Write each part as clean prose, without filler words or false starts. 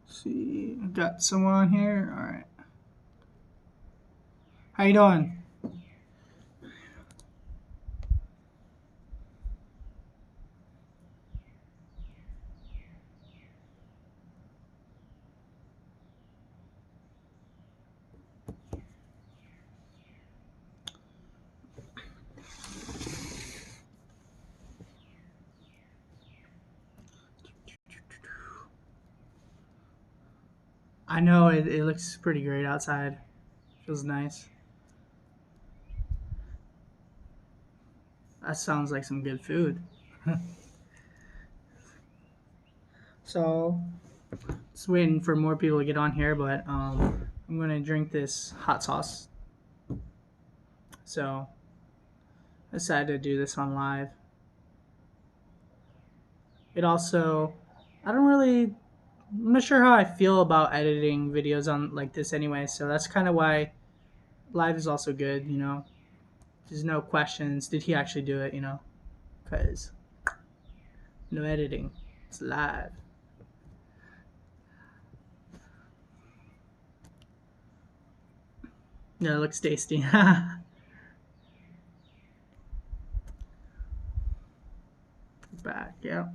See, got someone on here. All right. How you doing? I know it looks pretty great outside. Feels nice. That sounds like some good food. So, just waiting for more people to get on here, but I'm gonna drink this hot sauce. So, I decided to do this on live. It also, I don't really, I'm not sure how I feel about editing videos on like this anyway. So that's kind of why live is also good. There's no questions. Did he actually do it? Because no editing. It's live. Yeah, it looks tasty. Back, yeah.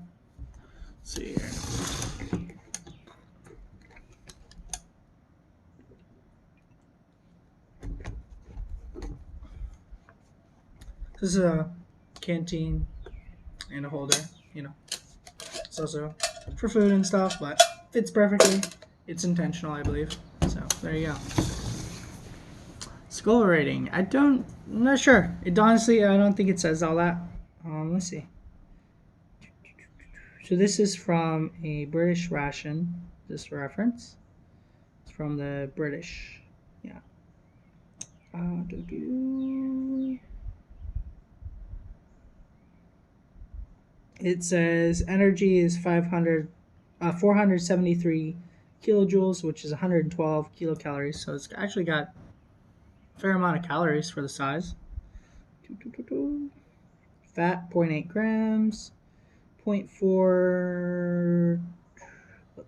Let's see here. This is a canteen and a holder, It's also for food and stuff, but fits perfectly. It's intentional, I believe. So, there you go. Skull rating. I'm not sure. Honestly, I don't think it says all that. Let's see. So this is from a British Ration. This reference. It's from the British. Yeah. It says energy is 473 kilojoules, which is 112 kilocalories. So it's actually got a fair amount of calories for the size. Fat, 0.8 grams. 0.4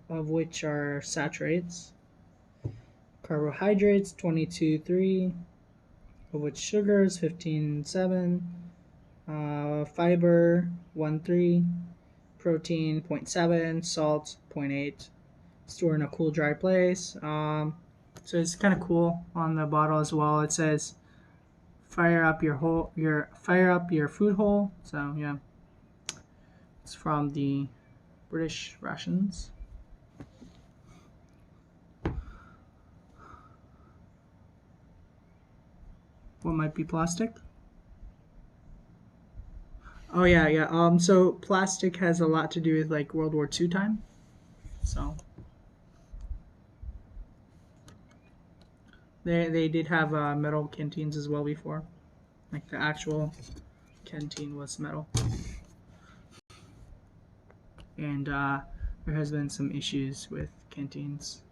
of which are saturates. Carbohydrates, 22.3, of which sugar is 15.7. Fiber, 1.3. Protein, 0.7. Salt, 0.8. Store in a cool, dry place. So it's kind of cool on the bottle as well. It says, "Fire up your food hole." So yeah, it's from the British Rations. What might be plastic? Oh yeah. So plastic has a lot to do with like World War II time. So they did have metal canteens as well before. Like the actual canteen was metal. And there has been some issues with canteens.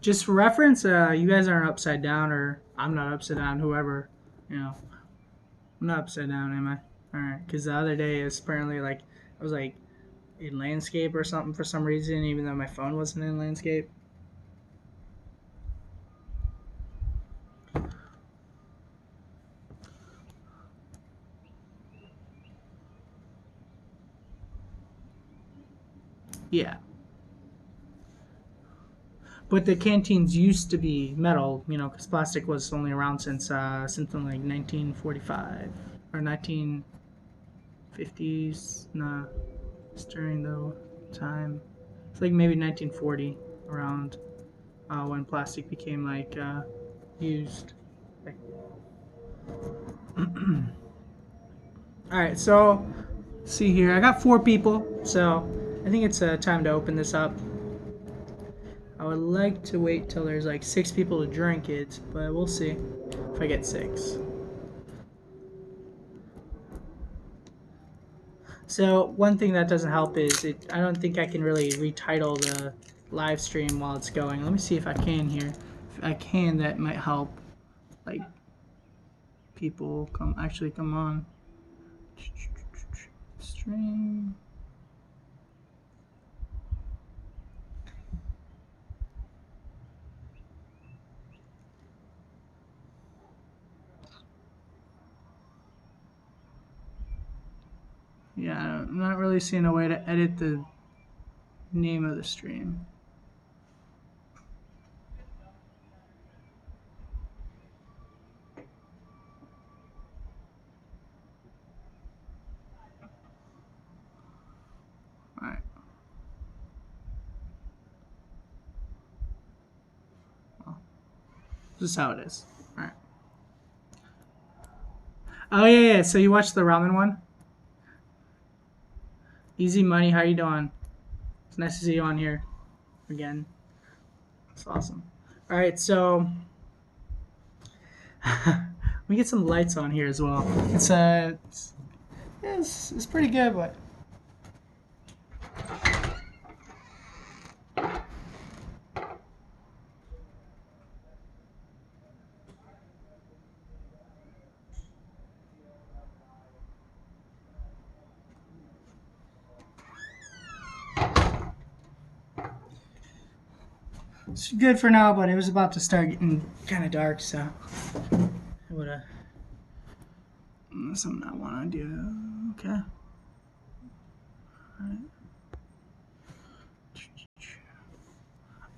Just for reference, you guys aren't upside down, or I'm not upside down. Whoever, I'm not upside down, am I? All right, because the other day is apparently like I was like in landscape or something for some reason, even though my phone wasn't in landscape. Yeah. But the canteens used to be metal, because plastic was only around since something like 1945 or 1950s. Nah, it's during the time. It's like maybe 1940 around when plastic became like used. All right, so see here, I got 4 people, so I think it's time to open this up. I would like to wait till there's like 6 people to drink it, but we'll see if I get 6. So one thing that doesn't help is I don't think I can really retitle the live stream while it's going. Let me see if I can here. If I can, that might help. like people come on stream. Yeah, I'm not really seeing a way to edit the name of the stream. Alright. Well, this is how it is. Alright. Oh yeah. So you watched the ramen one? Easy Money, how you doing? It's nice to see you on here again. It's awesome. Alright, so we get some lights on here as well. It's pretty good, but it's good for now, but it was about to start getting kind of dark, so I would have something I want to do. Okay.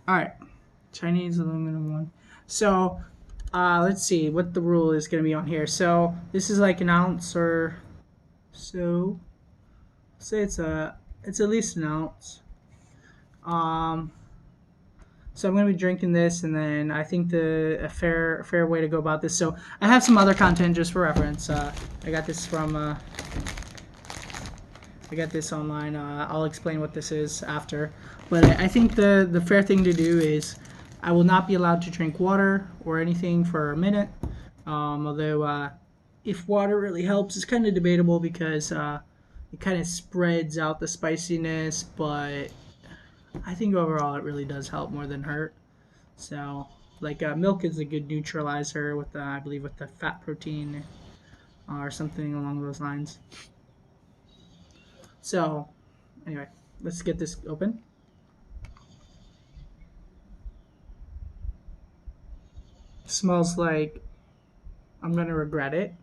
All right. Chinese aluminum one. So, let's see what the rule is going to be on here. So this is like an ounce or so. Say it's at least an ounce. So I'm going to be drinking this, and then I think a fair way to go about this. So I have some other content just for reference. I got this from I got this online. I'll explain what this is after. But I think the fair thing to do is I will not be allowed to drink water or anything for a minute. Although if water really helps, it's kind of debatable because it kind of spreads out the spiciness, but I think overall it really does help more than hurt. So, like milk is a good neutralizer with I believe with the fat protein or something along those lines. So, anyway, let's get this open. It smells like I'm gonna regret it.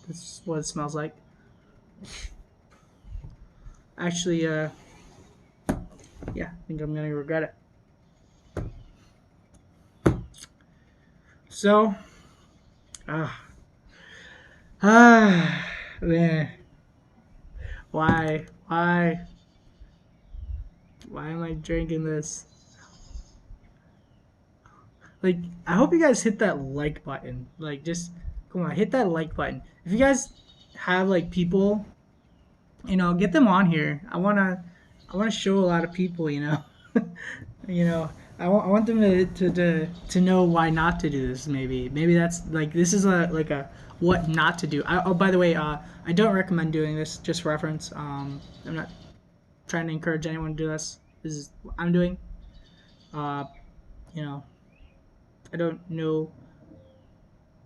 This is what it smells like. Actually, yeah, I think I'm gonna regret it. So, man, why am I drinking this? Like, I hope you guys hit that like button. Like, just come on, hit that like button. If you guys have like people, get them on here. I wanna show a lot of people, I want them to know why not to do this. Maybe that's like this is a what not to do. Oh, by the way, I don't recommend doing this. Just reference. I'm not trying to encourage anyone to do this. This is what I'm doing. You know, I don't know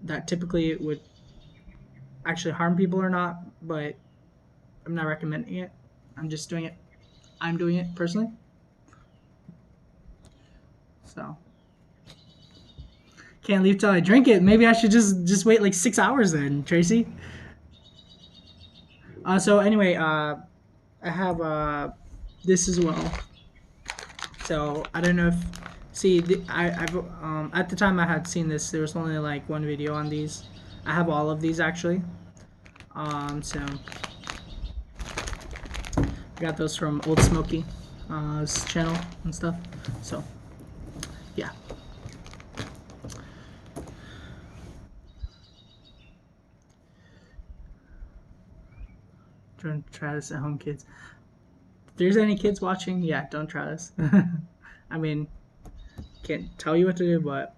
that typically it would actually harm people or not, but I'm not recommending it. I'm just doing it. I'm doing it personally. So can't leave till I drink it. Maybe I should just wait like 6 hours then, Tracy. So anyway, I have this as well. So I don't know if I've at the time I had seen this. There was only like one video on these. I have all of these actually. So I got those from Old Smoky channel and stuff. So yeah. Don't try this at home, kids. If there's any kids watching, yeah, don't try this. I mean, can't tell you what to do, but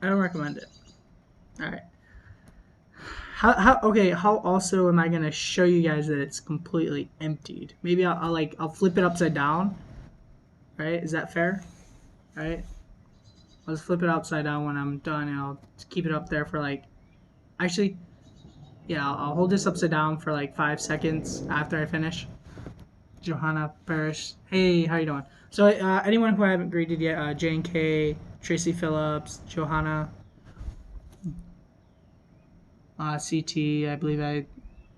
I don't recommend it. All right. How also am I gonna show you guys that it's completely emptied? Maybe I'll flip it upside down. Right? Is that fair? Right? I'll just flip it upside down when I'm done, and I'll keep it up there for like. Actually, yeah, I'll hold this upside down for like 5 seconds after I finish. Johanna Parrish. Hey, how you doing? So, anyone who I haven't greeted yet, Jane K, Tracy Phillips, Johanna, CT, I believe I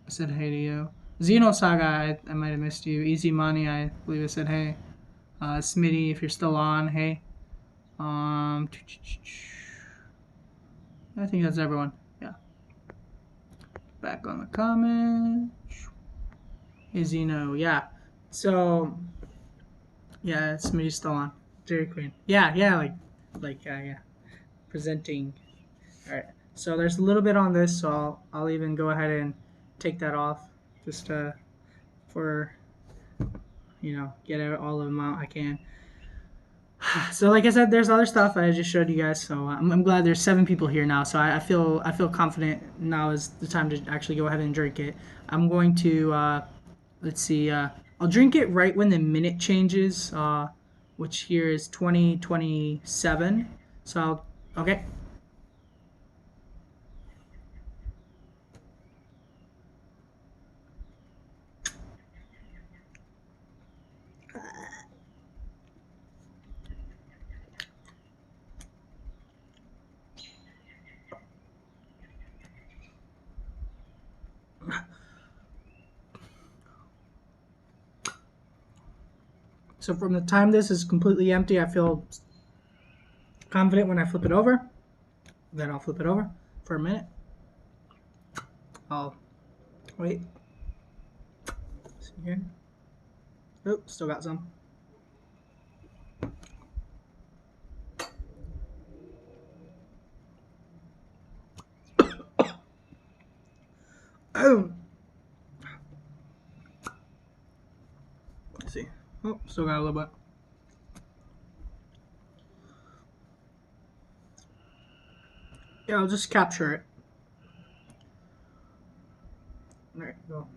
said hey to you. Xeno Saga, I might have missed you. Easy Money, I believe I said hey. Smitty, if you're still on, hey. I think that's everyone. Yeah. Back on the comments. Xeno, yeah. So, yeah, Smitty's still on. Dairy Queen. Yeah, yeah. Presenting. All right. So there's a little bit on this, so I'll even go ahead and take that off, just for get out all the amount I can. So like I said, there's other stuff I just showed you guys. So I'm glad there's 7 people here now. So I feel confident now is the time to actually go ahead and drink it. I'm going to let's see. I'll drink it right when the minute changes, which here is 20:27. So okay. So from the time this is completely empty, I feel confident when I flip it over. Then I'll flip it over for a minute. I'll wait. See here. Oh, still got some. Oh. Let's see. Oh, still got a little bit. Yeah, I'll just capture it. There you go.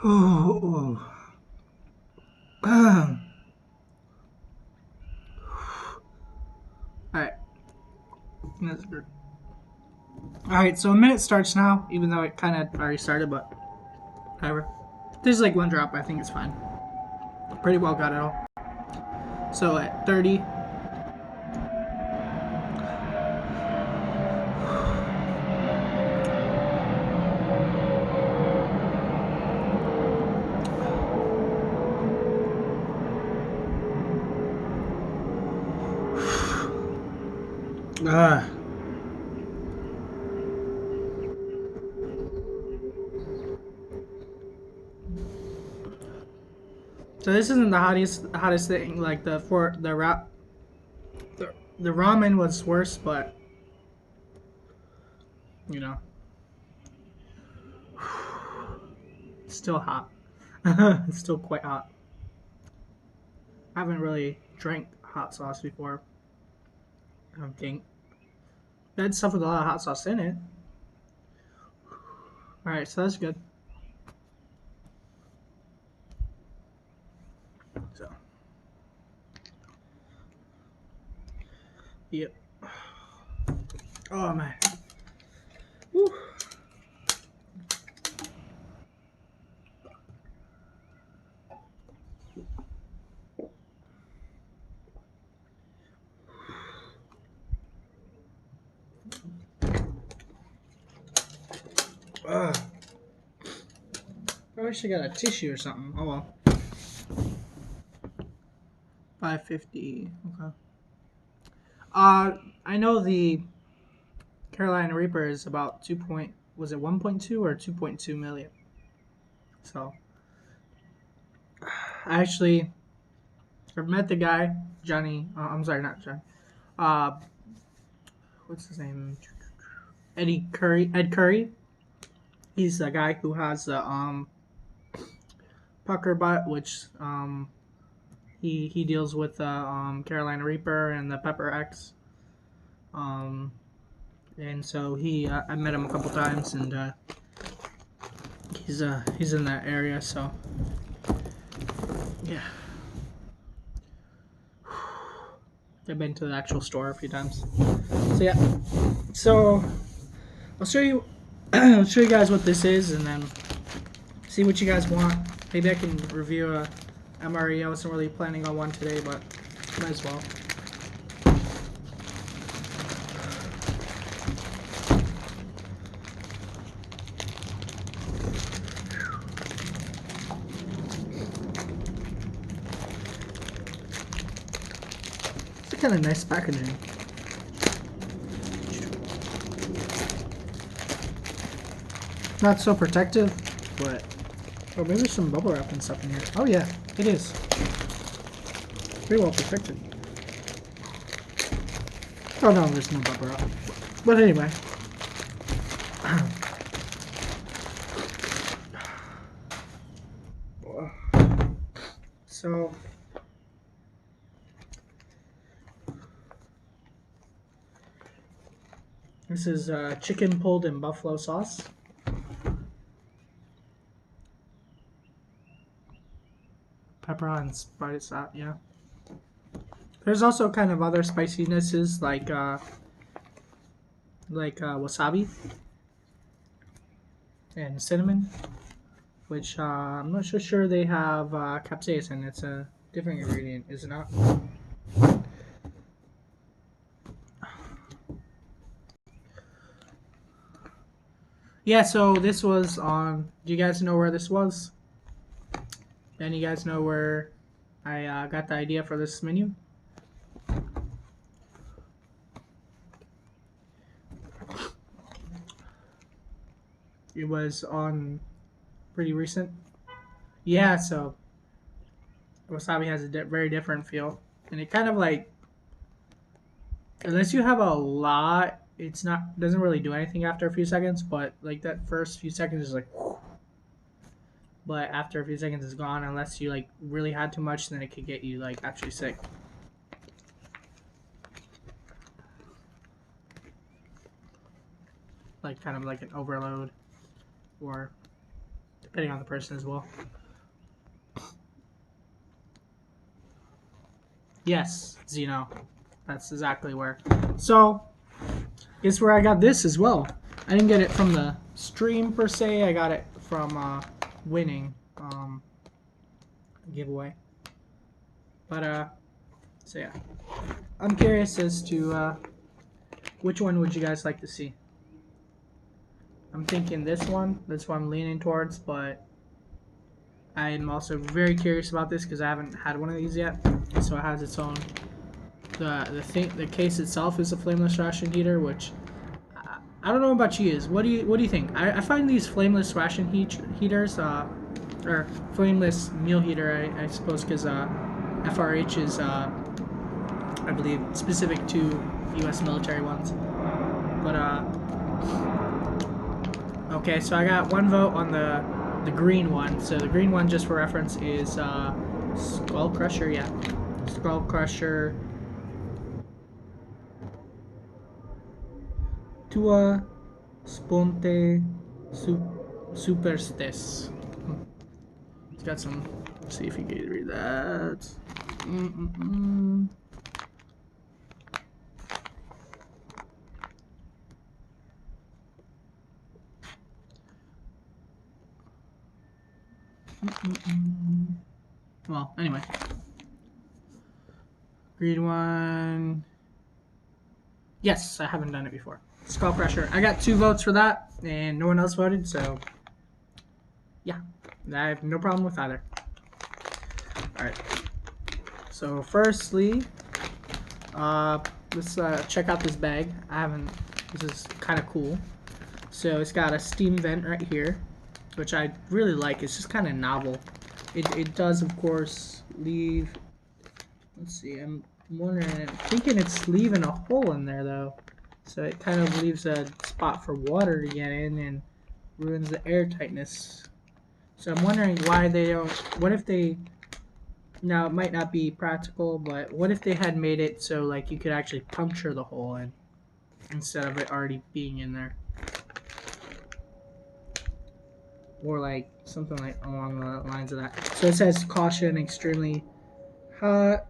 Oh. Alright. That's good. Alright, so a minute starts now, even though it kind of already started, but whatever. There's like one drop, I think it's fine. Pretty well got it all. So at 30. So this isn't the hottest thing. Like the ramen was worse, but it's still hot. It's still quite hot. I haven't really drank hot sauce before. I don't think. I had stuff with a lot of hot sauce in it. Alright, so that's good. So. Yep. Oh man. Woo. Probably should have got a tissue or something. Oh well. 550. Okay. I know the Carolina Reaper is about 1.2 or 2.2 million. So I've met the guy, Johnny. I'm sorry, not Johnny. What's his name? Ed Curry. He's the guy who has the pucker butt, which he deals with the Carolina Reaper and the Pepper X. and so I met him a couple times, and he's in that area, so yeah. I've been to the actual store a few times. So yeah. So I'll show you I'll show you guys what this is, and then see what you guys want. Maybe I can review a MRE. I wasn't really planning on one today, but might as well. It's kind of nice packaging. Not so protective, but oh, maybe there's some bubble wrap and stuff in here. Oh yeah, it is. Pretty well protected. Oh no, there's no bubble wrap. But anyway. So this is chicken pulled in buffalo sauce. Pepper on spice out, yeah. There's also kind of other spicinesses like wasabi and cinnamon, which I'm not so sure they have capsaicin. It's a different ingredient, is it not? Yeah, so this was on. Do you guys know where this was? And you guys know where I got the idea for this menu? It was on pretty recent. Yeah, so wasabi has a very different feel, and it kind of like, unless you have a lot, it's not doesn't really do anything after a few seconds. But like that first few seconds is like, whew. But after a few seconds it's gone. Unless you like really had too much, then it could get you like actually sick. Like kind of like an overload, or depending on the person as well. Yes, Zeno. That's exactly where. So, guess where I got this as well. I didn't get it from the stream per se. I got it from winning giveaway. But so yeah, I'm curious as to which one would you guys like to see. I'm thinking this one. That's what I'm leaning towards, but I'm also very curious about this because I haven't had one of these yet. So it has its own. The case itself is a flameless ration heater, which I don't know about you. What do you think? I find these flameless ration heaters, or flameless meal heater, I suppose, because FRH is I believe specific to U.S. military ones. But okay, so I got one vote on the green one. So the green one, just for reference, is Skullcrusher. Yeah, Skullcrusher. Tua Sponte Superstes. It's got some. Let's see if you can read that. Well, anyway. Green one. Yes, I haven't done it before. Skullcrusher. I got 2 votes for that, and no one else voted, so yeah, I have no problem with either. Alright. So firstly, let's check out this bag. This is kind of cool. So it's got a steam vent right here, which I really like. It's just kind of novel. It does, of course, leave. Let's see. I'm thinking it's leaving a hole in there though, so it kind of leaves a spot for water to get in and ruins the air tightness. So I'm wondering why they don't. What if they? Now it might not be practical, but what if they had made it so like you could actually puncture the hole in? instead of it already being in there. Or like something like along the lines of that. So it says caution extremely hot.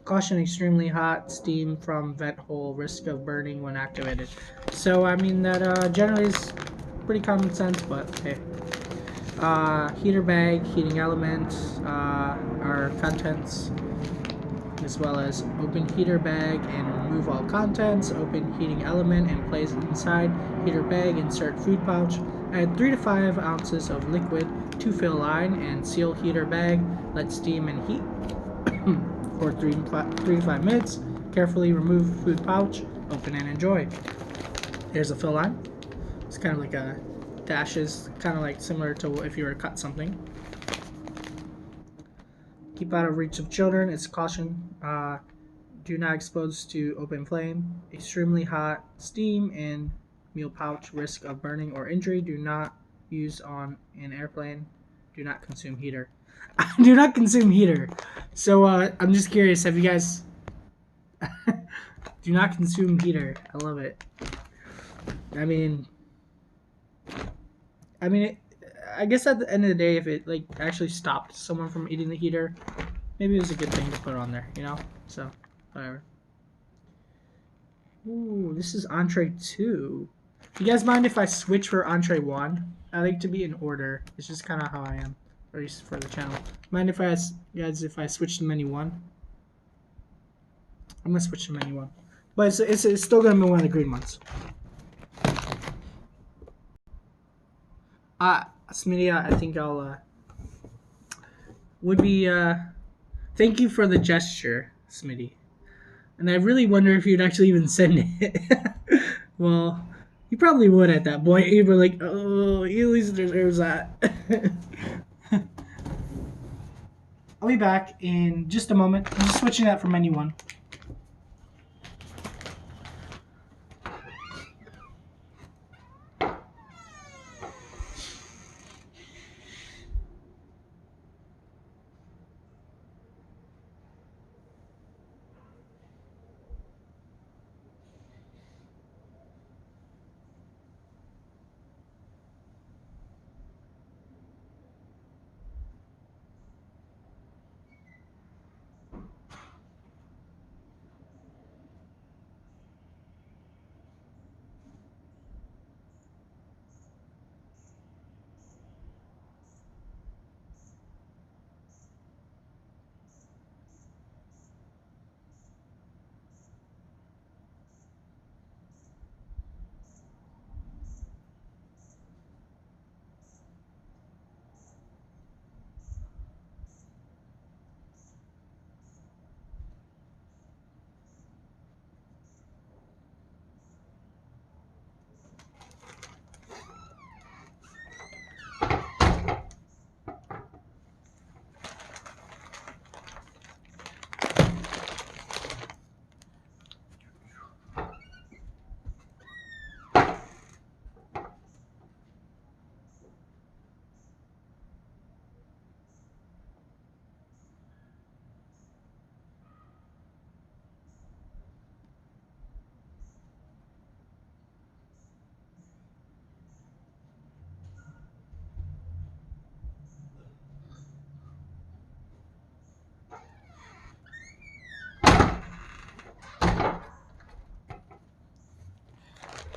Caution extremely hot steam from vent hole, risk of burning when activated. So I mean that generally is pretty common sense, but hey. Heater bag, heating element, our contents, as well as open heater bag and remove all contents, open heating element and place inside heater bag, insert food pouch, add 3 to 5 ounces of liquid to fill line and seal heater bag, let steam and heat for 3 to 5 minutes, carefully remove food pouch, open and enjoy. Here's a fill line. It's kind of like a dashes, kind of like similar to if you were to cut something. Keep out of reach of children. It's caution. Do not expose to open flame. Extremely hot steam and meal pouch. Risk of burning or injury. Do not use on an airplane. Do not consume heater. Do not consume heater. So I'm just curious. Have you guys? Do not consume heater. I love it. I mean, I guess at the end of the day, if it like actually stopped someone from eating the heater, maybe it was a good thing to put on there, you know? So, whatever. Ooh, this is entree 2. Do you guys mind if I switch for entree 1? I like to be in order. It's just kind of how I am, at least for the channel. Mind if I ask guys if I switch to menu 1? I'm gonna switch to menu 1, but it's still gonna be one of the green ones. Smitty, I think I'll, would be, thank you for the gesture, Smitty. And I really wonder if you'd actually even send it. Well, you probably would at that point. You'd be like, oh, he at least deserves that. I'll be back in just a moment. I'm just switching that for menu 1.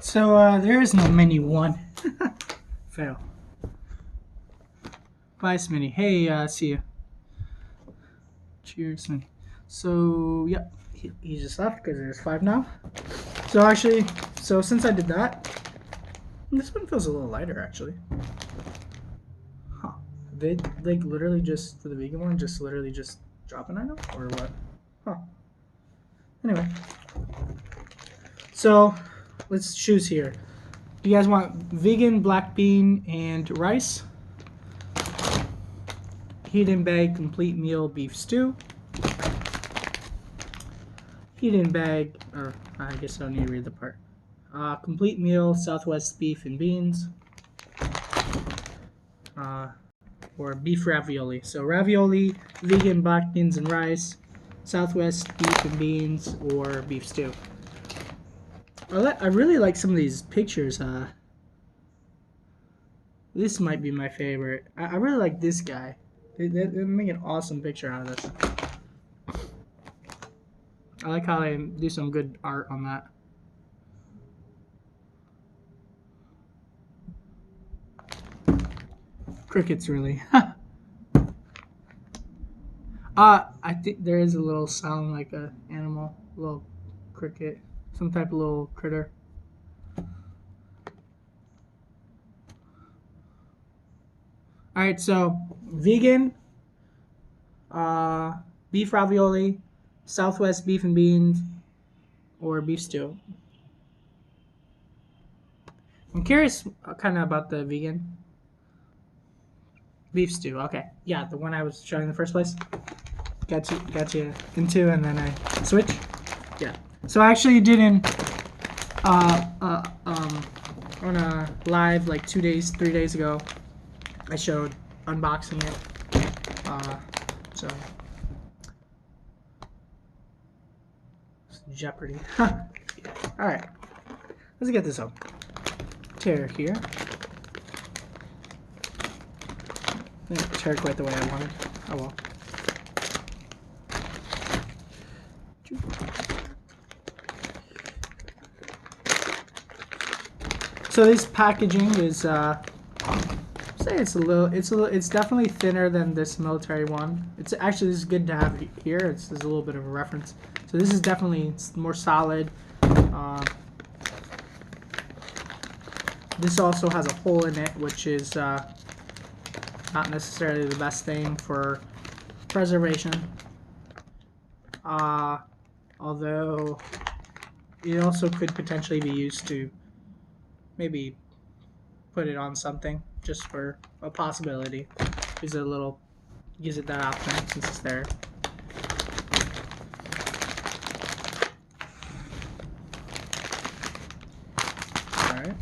So there is no menu 1. Fail. Bye, Smitty. Hey, see you. Cheers, Smitty. So, yep, he just left because there's 5 now. So actually, since I did that, this one feels a little lighter actually. Huh. They like literally just, for the vegan one, just literally just drop an item or what? Huh. Anyway. So, let's choose here. Do you guys want vegan, black bean, and rice? Heat and bag complete meal beef stew. Heat and bag, or I guess I don't need to read the part. Complete meal Southwest beef and beans. Or beef ravioli. So ravioli, vegan, black beans and rice, Southwest beef and beans, or beef stew. I really like some of these pictures. This might be my favorite. I really like this guy. They make an awesome picture out of this. I like how they do some good art on that. Crickets, really. I think there is a little sound like a animal, a little cricket, some type of little critter. All right, so vegan, uh, beef ravioli, Southwest beef and beans, or beef stew. I'm curious, kind of about the vegan beef stew. Okay, yeah, the one I was showing in the first place. Got you into, and then I switch. Yeah. So I actually did on a live like 3 days ago. I showed unboxing it. So Jeopardy. All right, let's get this open. Tear here. Didn't tear quite the way I wanted. Oh well. So this packaging is say it's definitely thinner than this military one. It's actually, this is good to have here. There's a little bit of a reference. So this is definitely more solid. This also has a hole in it, which is not necessarily the best thing for preservation. Although it also could potentially be used to maybe put it on something, just for a possibility. Gives it that option since it's there. Alright.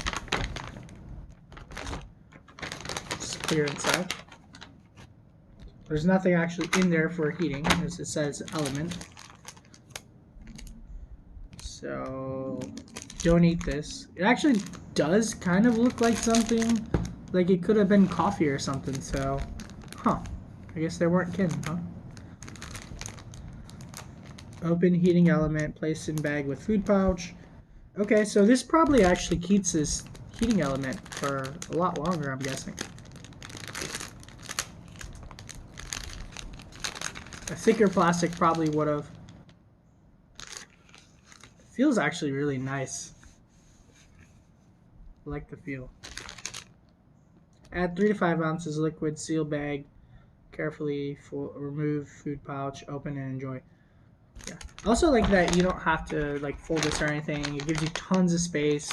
Just clear inside. There's nothing actually in there for heating, as it says element. So don't eat this. It actually does kind of look like something, like it could have been coffee or something, so I guess they weren't kidding, huh? Open heating element, placed in bag with food pouch. Okay, so this probably actually keeps this heating element for a lot longer, I'm guessing. A thicker plastic probably would have. Feels actually really nice. I like the feel. Add 3 to 5 ounces liquid, seal bag, carefully remove food pouch, open and enjoy. Yeah. I also like that you don't have to like fold this or anything. It gives you tons of space,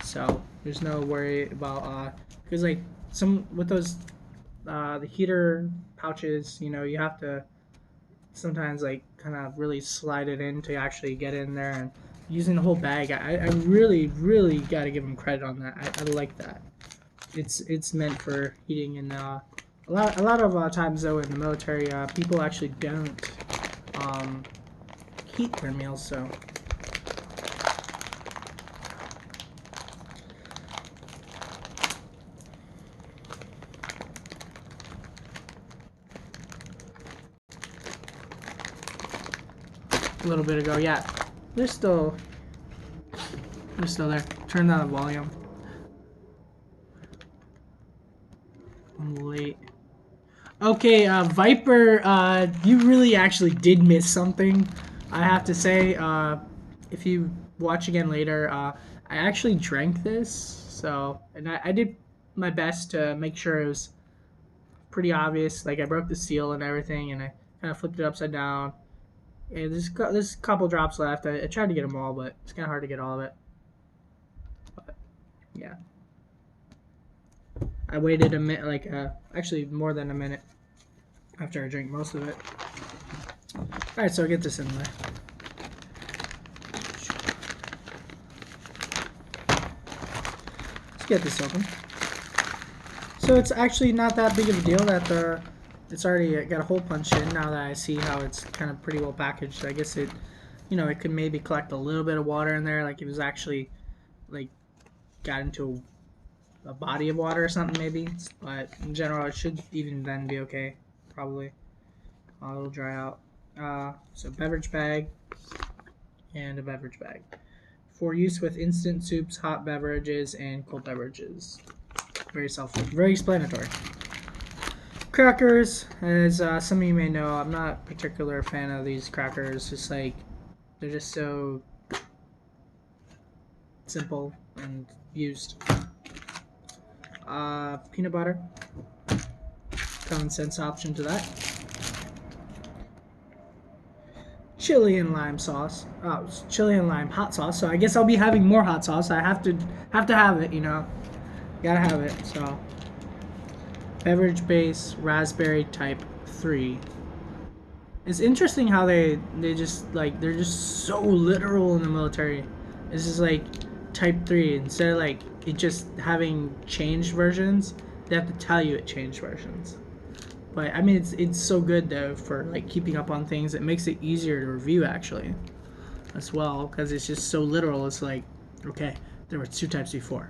so there's no worry about because like some with those the heater pouches, you know, you have to sometimes like kind of really slide it in to actually get in there, and using the whole bag, I really got to give them credit on that. I like that. It's meant for heating, and a lot of times though in the military, people actually don't heat their meals, so. A little bit ago, yeah. They're still there. Turn down the volume. I'm late. Okay, Viper, you really actually did miss something. I have to say, if you watch again later, I actually drank this, so, and I did my best to make sure it was pretty obvious. Like, I broke the seal and everything, and I kind of flipped it upside down. Yeah, there's a couple drops left. I tried to get them all, but it's kind of hard to get all of it. But, yeah. I waited a minute, like, actually more than a minute after I drank most of it. Alright, so I'll get this in there. Let's get this open. So it's actually not that big of a deal that it's already got a hole punched in, now that I see how it's kind of pretty well packaged. I guess it you know, it could maybe collect a little bit of water in there, like it was actually like got into a body of water or something maybe. But in general, it should even then be okay, probably. It'll dry out. So beverage bag and a beverage bag for use with instant soups, hot beverages, and cold beverages. Very explanatory. Crackers, as some of you may know, I'm not a particular fan of these crackers. Just like they're just so simple and used. Peanut butter, common sense option to that. Chili and lime sauce. Oh, chili and lime hot sauce. So I guess I'll be having more hot sauce. I have to have it, you know. Gotta have it. So beverage base raspberry type 3. It's interesting how they just like they're just so literal in the military. It's just like type 3 instead of like it just having changed versions. They have to tell you it changed versions. But I mean, it's so good though for like keeping up on things. It makes it easier to review actually, as well, because it's just so literal. It's like, okay, there were 2 types before,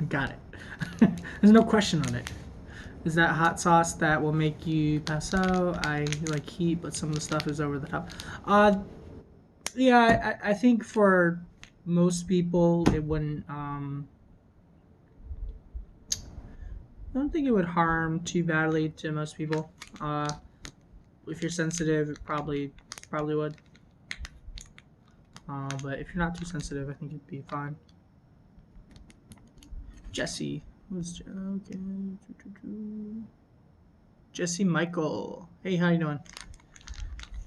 got it. There's no question on it. Is that hot sauce that will make you pass out? I like heat, but some of the stuff is over the top. Yeah, I think for most people it wouldn't. I don't think it would harm too badly to most people. If you're sensitive, it probably would. But if you're not too sensitive, I think it'd be fine. Jesse. Who's okay? Jesse Michael. Hey, how you doing?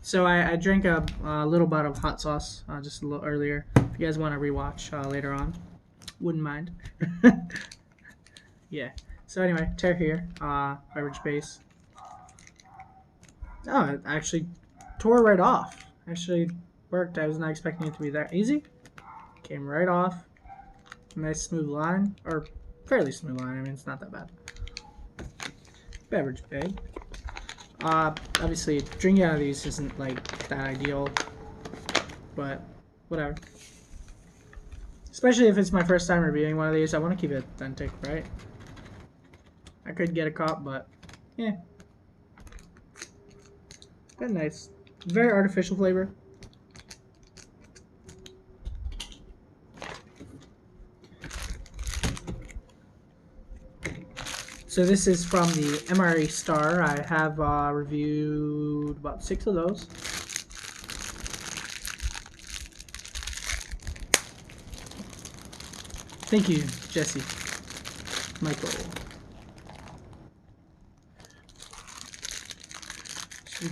So I drank a little bottle of hot sauce just a little earlier. If you guys want to rewatch later on, wouldn't mind. Yeah. So anyway, tear here, beverage base. Oh, it actually tore right off. Actually worked. I was not expecting it to be that easy. Came right off. Nice smooth line, or fairly smooth line. I mean, it's not that bad. Beverage bag. Obviously, drinking out of these isn't like that ideal, but whatever. Especially if it's my first time reviewing one of these, I want to keep it authentic, right? I could get a cop, but yeah. But nice. Very artificial flavor. So this is from the MRE Star. I have reviewed about 6 of those. Thank you, Jesse. Michael.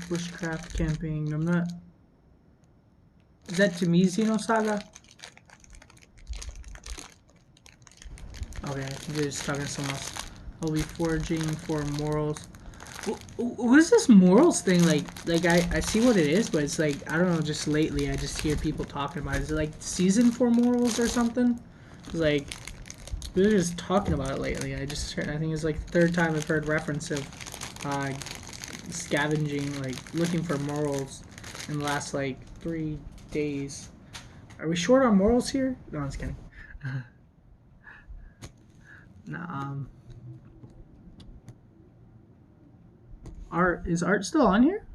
Bushcraft camping. I'm not. Is that Tamizino Saga? Okay, I think they're just talking to someone else. I'll be foraging for morals. What is this morals thing like? Like I see what it is, but it's like I don't know. Just lately, I just hear people talking about it. Is it like season for morals or something? It's like we're just talking about it lately. I think it's like the 3rd time I've heard reference of scavenging, like looking for morals in the last like 3 days. Are we short on morals here? No, I'm just kidding. Nah, Art, is Art still on here?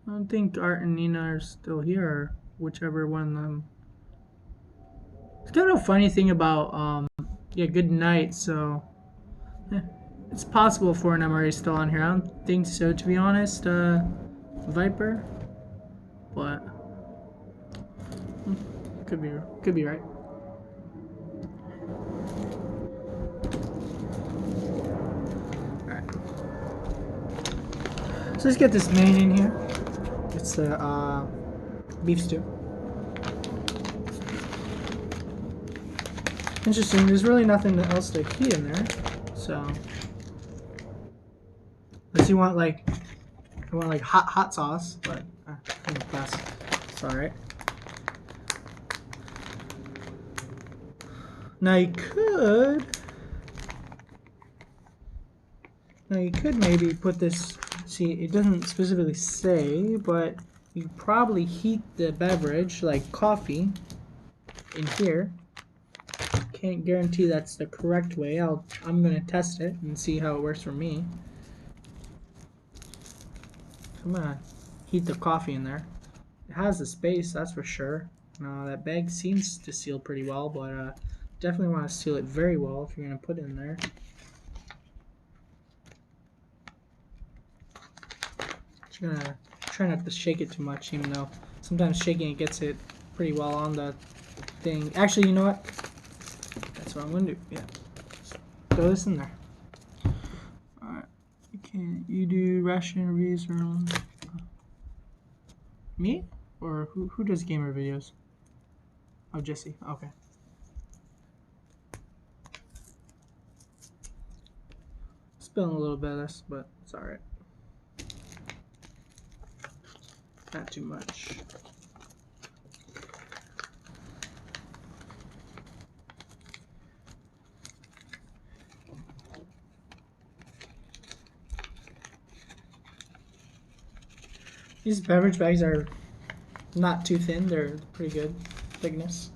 I don't think Art and Nina are still here, or whichever one of them. It's kind of a funny thing about, yeah, good night, so, yeah, it's possible for an MRA still on here. I don't think so, to be honest, Viper, but, could be right. So let's get this main in here. It's the beef stew. Interesting, there's really nothing else to heat in there. So unless you want like hot sauce, but I think that's alright. Now you could maybe put this. See, it doesn't specifically say, but you probably heat the beverage, like coffee, in here. Can't guarantee that's the correct way. I'm gonna test it and see how it works for me. I'm gonna heat the coffee in there. It has the space, that's for sure. That bag seems to seal pretty well, but definitely want to seal it very well if you're gonna put it in there. Just gonna try not to shake it too much, even though sometimes shaking it gets it pretty well on the thing. Actually, you know what? That's what I'm gonna do. Yeah, just throw this in there. All right. You do Ration reviews or me, or who does gamer videos? Oh, Jesse. Okay. Spilling a little bit of this, but it's all right. Not too much. These beverage bags are not too thin. They're pretty good thickness.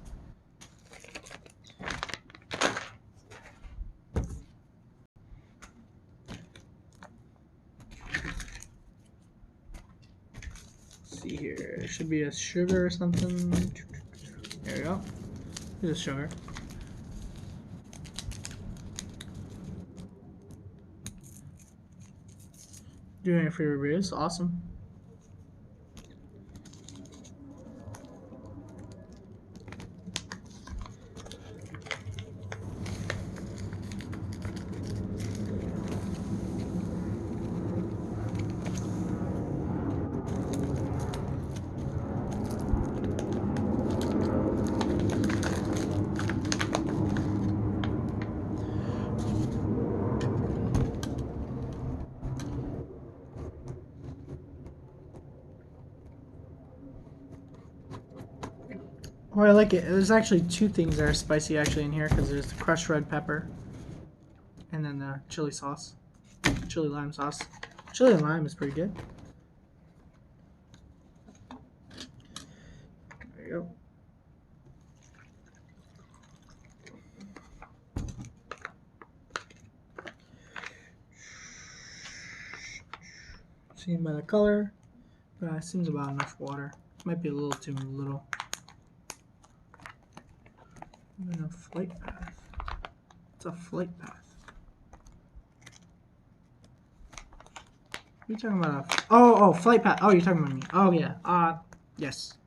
Let's see here. There should be a sugar or something. There we go. Here's a sugar. Doing it for your reviews. Awesome. Oh, I like it. There's actually two things that are spicy actually in here, because there's the crushed red pepper and then the chili sauce. Chili lime sauce. Chili and lime is pretty good. There you go. Seen by the color, but it seems about enough water. Might be a little too little. Even a flight path. It's a flight path. What are you talking about? Oh, flight path. Oh, you're talking about me. Oh yeah. Yes.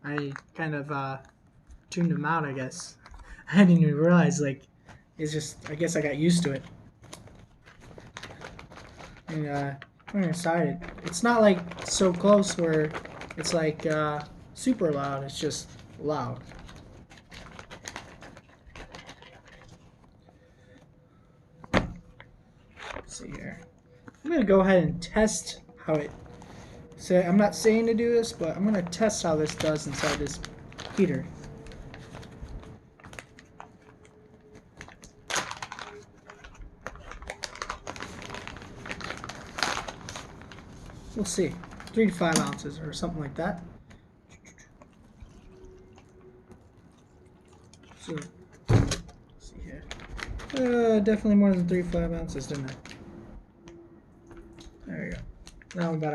I kind of tuned him out, I guess. I didn't even realize, like, it's just, I guess I got used to it. And I'm excited. It's not like so close where it's like super loud. It's just loud. Let's see here. I'm gonna go ahead and test how it. So I'm not saying to do this, but I'm gonna test how this does inside this heater. We'll see. 3 to 5 ounces or something like that. So, let's see here. Definitely more than 3 to 5 ounces, didn't I? There we go.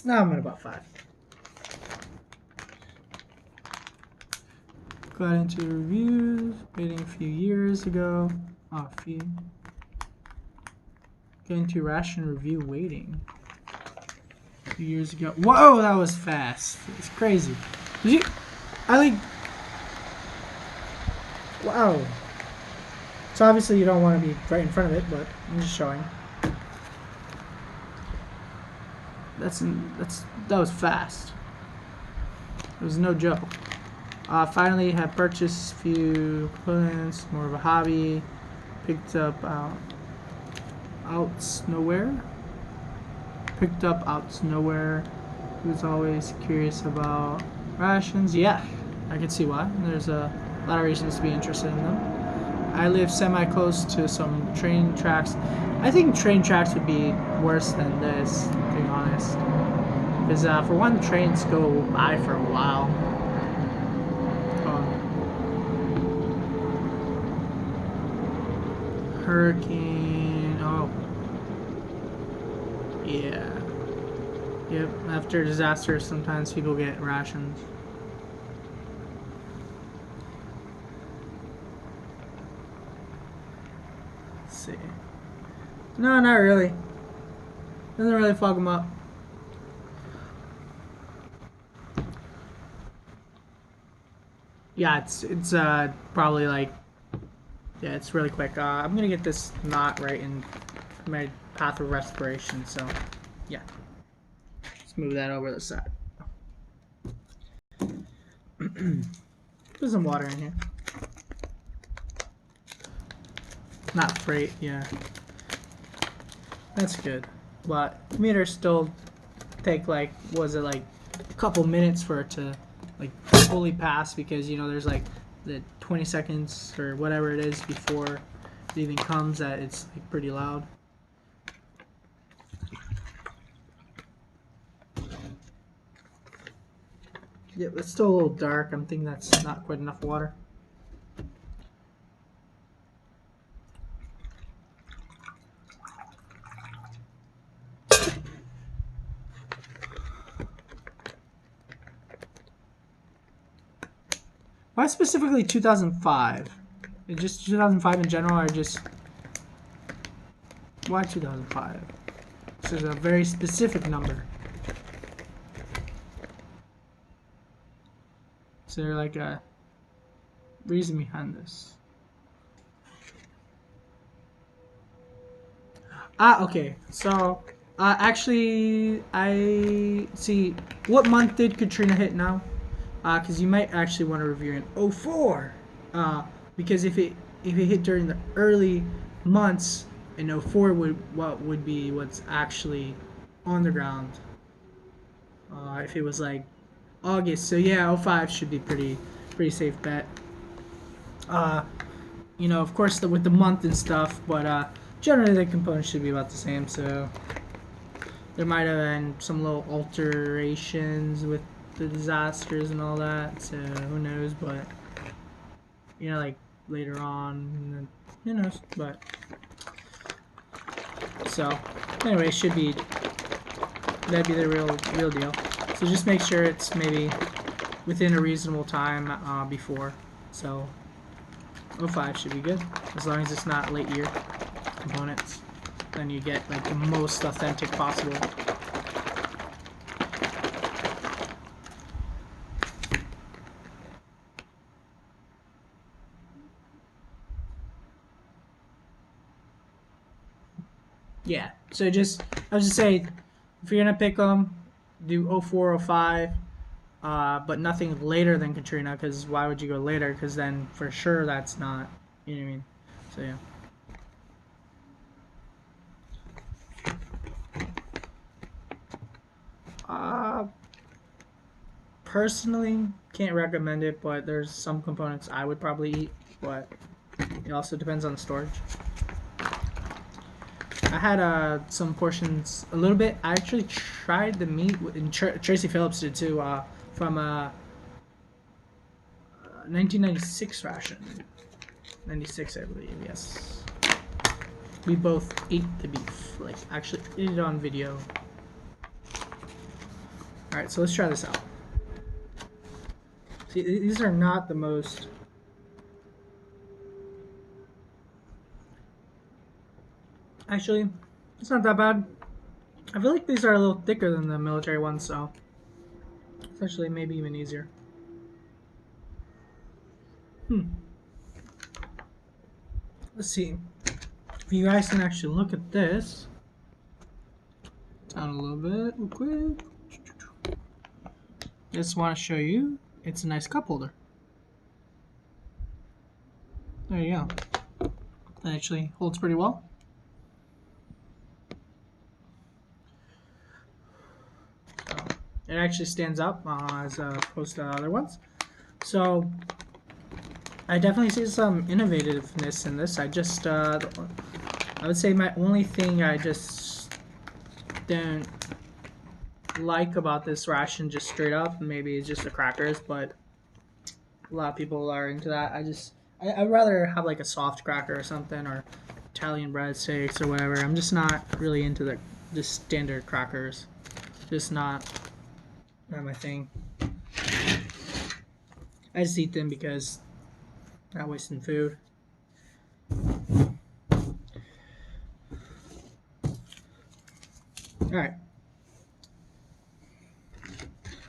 Now I'm at about 5. Got into reviews, waiting a few years ago. Oh, a few. Got into Ration review waiting. Years ago. Whoa, that was fast. It's crazy. Did you? Wow. So obviously you don't want to be right in front of it, but I'm just showing. That was fast. It was no joke. Finally have purchased a few components, more of a hobby. Picked up out nowhere. Who's always curious about rations. Yeah, I can see why. There's a lot of reasons to be interested in them. I live semi-close to some train tracks. I think train tracks would be worse than this, to be honest. Because for one, trains go by for a while. Hurricane. Oh. Yeah. Yep. After disasters, sometimes people get rations. Let's see. No, not really. Doesn't really fog them up. Yeah, it's probably like, yeah, it's really quick. I'm gonna get this knot right in my path of respiration. So, yeah, let's move that over the side. Put some water in here. Not freight, yeah. That's good. But meters still take like, was it like a couple minutes for it to like fully pass, because you know there's like the 20 seconds or whatever it is before it even comes that it's like pretty loud. Yeah, it's still a little dark. I'm thinking that's not quite enough water. Why specifically 2005? Just 2005 in general, or just why 2005? This is a very specific number. Is there like a reason behind this? Okay. So, actually, I see. What month did Katrina hit now? Because you might actually want to review in '04. Because if it hit during the early months in '04, would be what's actually on the ground. If it was like August, so yeah, '05 should be pretty safe bet. Uh, you know, of course, with the month and stuff, but generally the components should be about the same. So there might have been some little alterations with the disasters and all that. So who knows? But you know, like later on, who knows? But so anyway, it should be, that'd be the real deal. So just make sure it's maybe within a reasonable time before. So '05 should be good, as long as it's not late year components. Then you get like the most authentic possible. Yeah, so just, I was just saying, if you're gonna pick them, do '04, '05, but nothing later than Katrina, because why would you go later? Because then for sure that's not, you know what I mean? So yeah. Personally, can't recommend it, but there's some components I would probably eat, but it also depends on the storage. I had some portions, a little bit. I actually tried the meat, and Tracy Phillips did too, from a 1996 ration. 96, I believe, yes. We both ate the beef, like actually ate it on video. Alright, so let's try this out. See, these are not the most... Actually, it's not that bad. I feel like these are a little thicker than the military ones, so it's actually maybe even easier. Let's see. If you guys can actually look at this. Down a little bit real quick. Just want to show you, it's a nice cup holder. There you go. That actually holds pretty well. It actually stands up as opposed to other ones. So I definitely see some innovativeness in this. I would say my only thing I just don't like about this ration, just straight up, maybe it's just the crackers, but a lot of people are into that. I'd rather have like a soft cracker or something, or Italian breadsticks or whatever. I'm just not really into the just standard crackers. Just not my thing. I just eat them because not wasting food. All right,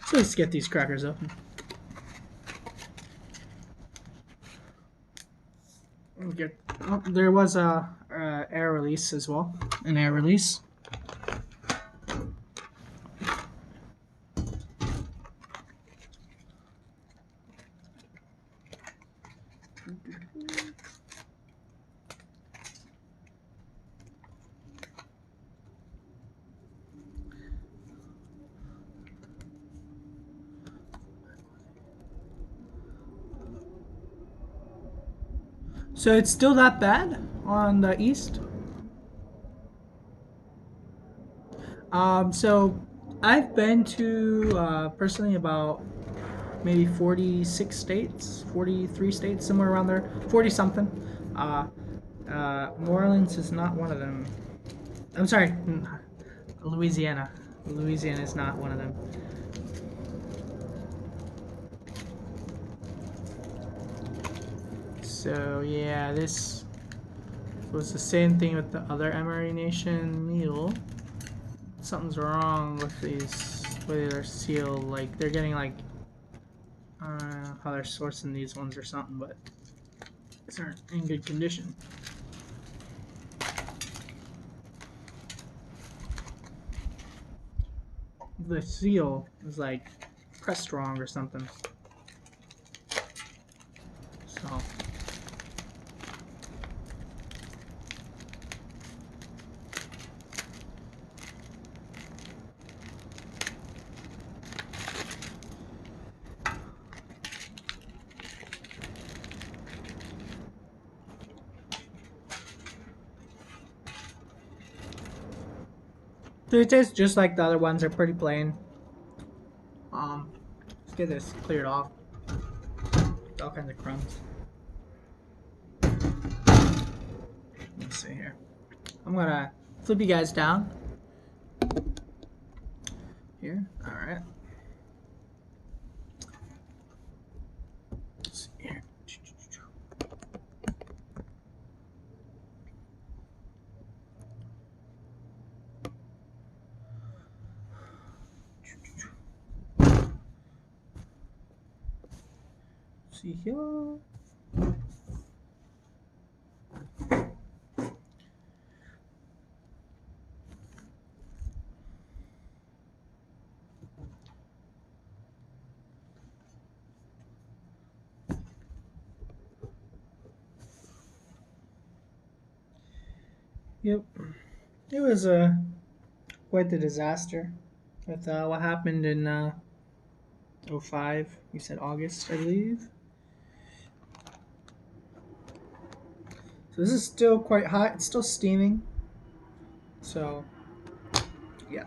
so let's get these crackers open. There was a air release as well. An air release. So it's still that bad on the east? So I've been to personally about maybe 46 states, 43 states, somewhere around there, 40 something. New Orleans is not one of them. I'm sorry, Louisiana. Louisiana is not one of them. So yeah, this was the same thing with the other Emery Nation meal. Something's wrong with these, with their seal. Like they're getting like, I don't know how they're sourcing these ones or something, but these aren't in good condition. The seal is like pressed wrong or something. So. It tastes just like the other ones. They're pretty plain. Let's get this cleared off. All kinds of crumbs. Let's see here. I'm gonna flip you guys down. Here. All right. Let's see here. See here. Yep. It was quite the disaster with what happened in 05. You said August, I believe. So this is still quite hot. It's still steaming. So, yeah.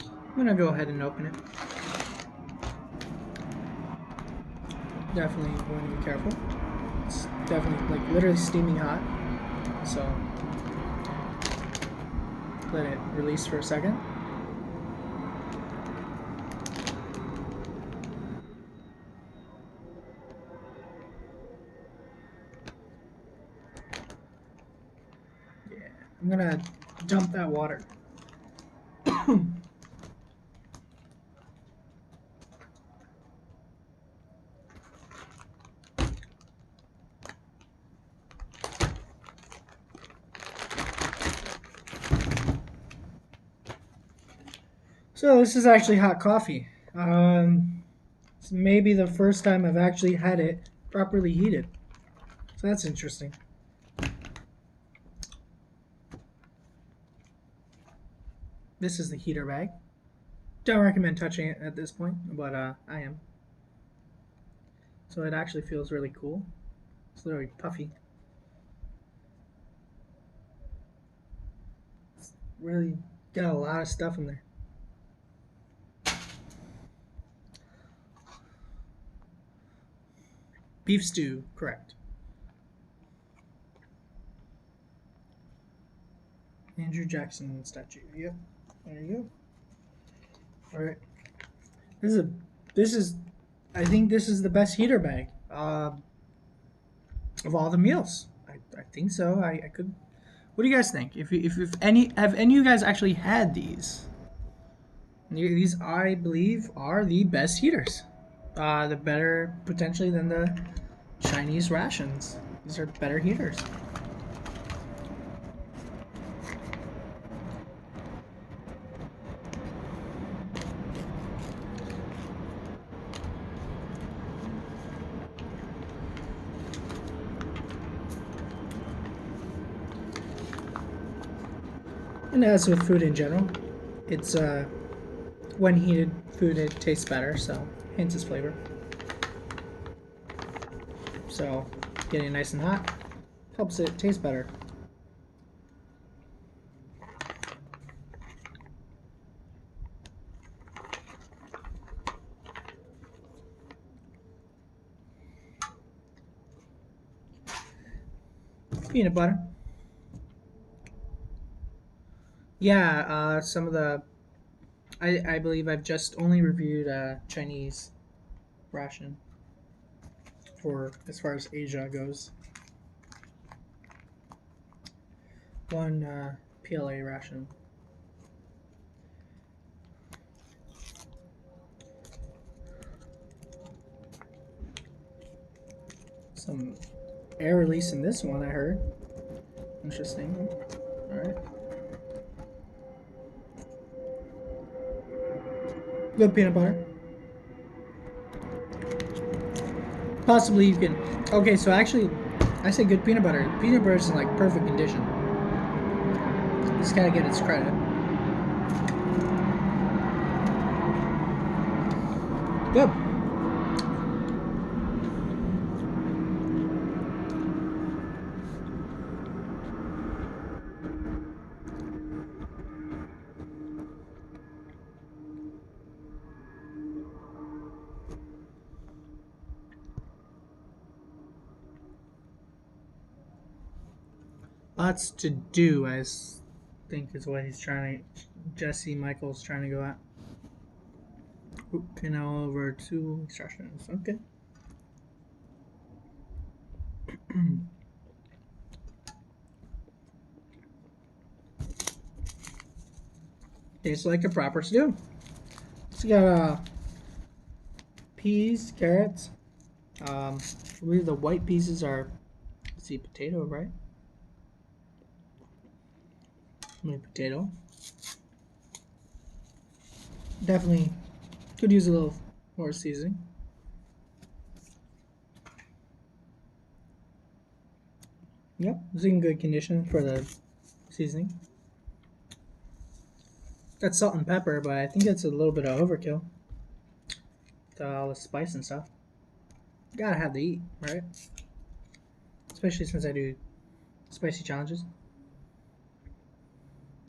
I'm gonna go ahead and open it. Definitely going to be careful. It's definitely like literally steaming hot. So, let it release for a second. Yeah, I'm gonna dump that water. So this is actually hot coffee. It's maybe the first time I've actually had it properly heated. So that's interesting. This is the heater bag. Don't recommend touching it at this point, but I am. So it actually feels really cool. It's literally puffy. It's really got a lot of stuff in there. Beef stew, correct. Andrew Jackson statue. Yep. There you go. All right. This is I think this is the best heater bag of all the meals. I think so. I could. What do you guys think? If any have any of you guys actually had these? These I believe are the best heaters. The better potentially than the Chinese rations. These are better heaters. And as with food in general, it's when heated food it tastes better, so hence its flavor. So getting it nice and hot helps it taste better. Peanut butter. Yeah, some of the I believe I've just only reviewed Chinese ration for as far as Asia goes. One PLA ration. Some air release in this one, I heard. Interesting. Alright. Good peanut butter. Possibly you can. Okay, so actually, I say good peanut butter. Peanut butter is in like perfect condition. Just gotta get its credit. Good. Lots to do, I think is what he's trying to. Jesse Michael's trying to go at. Okay, now over to instructions. Okay. Tastes like a proper stew. It's got peas, carrots. I believe the white pieces are, let's see, potato, right? Maybe potato. Definitely could use a little more seasoning. Yep, it's in good condition for the seasoning. That's salt and pepper, but I think it's a little bit of overkill. With all the spice and stuff. Gotta have to eat, right? Especially since I do spicy challenges.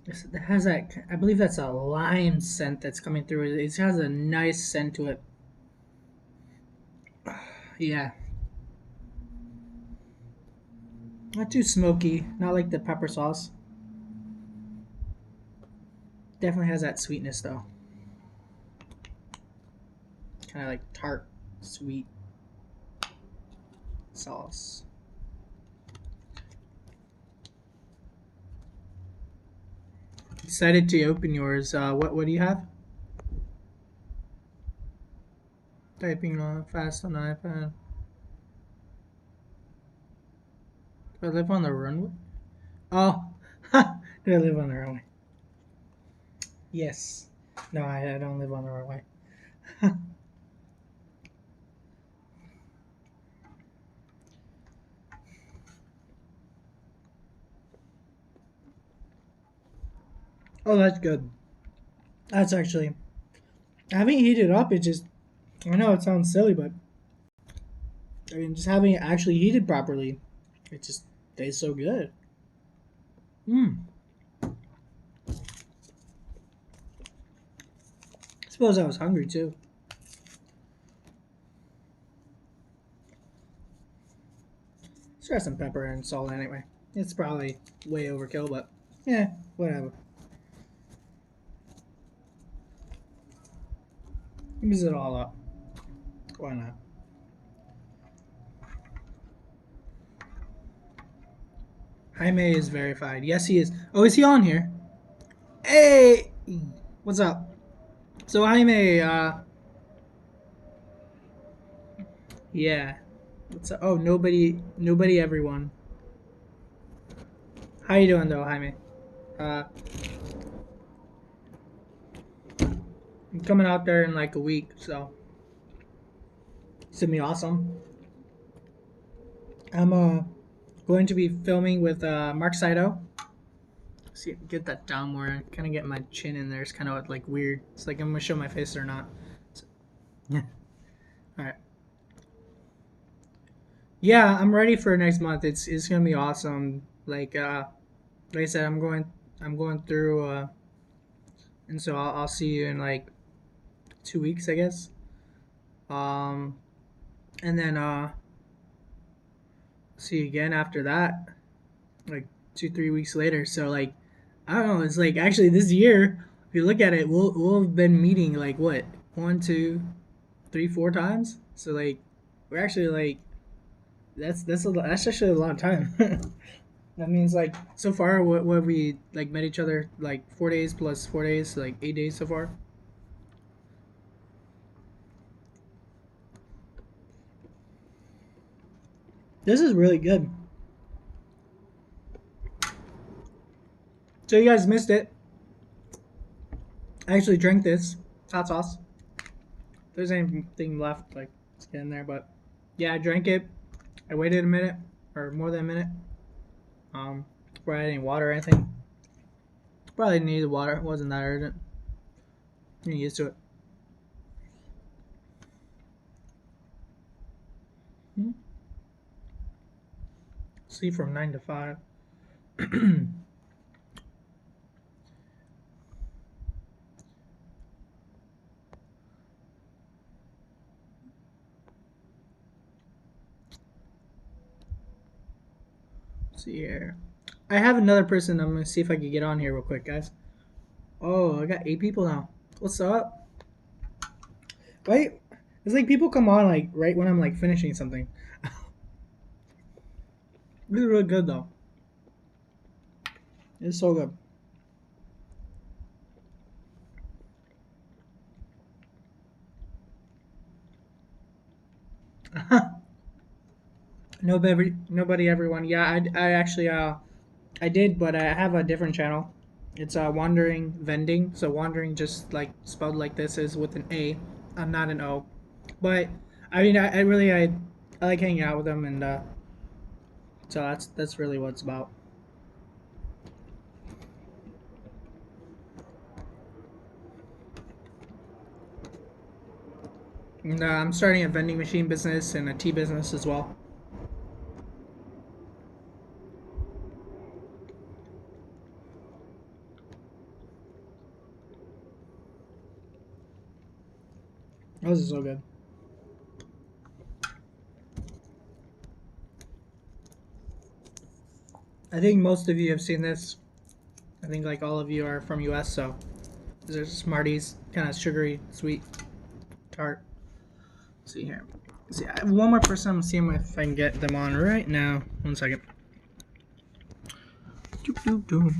It has that, I believe that's a lime scent that's coming through. It has a nice scent to it. Yeah. Not too smoky, not like the pepper sauce. Definitely has that sweetness though. Kind of like tart, sweet sauce. Excited to open yours. What do you have? Typing fast on iPad. Do I live on the runway? Oh, do I live on the runway? Yes. No, I don't live on the runway. Oh, that's good. That's actually. I haven't heated it up. It just. I know it sounds silly, but I mean, just having it actually heated properly, it just tastes so good. Mmm. I suppose I was hungry too. Let's try some pepper and salt anyway. It's probably way overkill, but yeah, whatever. Mix it all up. Why not? Jaime is verified. Yes, he is. Oh, is he on here? Hey, what's up? So Jaime, yeah. What's up? Oh, nobody, everyone. How you doing though, Jaime? Uh, I'm coming out there in like a week, so it's gonna be awesome. I'm going to be filming with Mark Saito. See, get that down more. I kind of get my chin in there. It's kind of like weird. It's like I'm gonna show my face or not. So, yeah. All right. Yeah, I'm ready for next month. It's gonna be awesome. Like I said, I'm going through, and so I'll see you in like 2 weeks, I guess. Um, and then see you again after that, like 2 3 weeks later. So like, I don't know. It's like actually this year, if you look at it, we'll have been meeting like what 1 2 3 4 times. So like, we're actually like that's actually a lot of time. That means like so far, what have we like met each other like 4 days plus 4 days, like 8 days so far. This is really good. So you guys missed it. I actually drank this hot sauce. If there's anything left, like it's getting there, but yeah, I drank it. I waited a minute or more than a minute. Before I had any water or anything. Probably needed water. It wasn't that urgent. I'm used to it. Hmm? Sleep from 9 to 5. See here. I have another person. I'm gonna see if I can get on here real quick, guys. Oh, I got 8 people now. What's up? Wait, it's like people come on like right when I'm like finishing something. Really, really good though. It's so good. Nobody, everyone. Yeah, I actually, I did, but I have a different channel. It's Wandering Vending. So Wandering, just like spelled like this, is with an A, not an O. But I mean, I really, I like hanging out with them, and so that's really what it's about. And I'm starting a vending machine business and a tea business as well. Oh, this is so good. I think most of you have seen this. I think like all of you are from US, so these are Smarties, kind of sugary, sweet, tart. Let's see here. Let's see, I have one more person. I'm seeing if I can get them on right now. 1 second. Doop, doop, doop.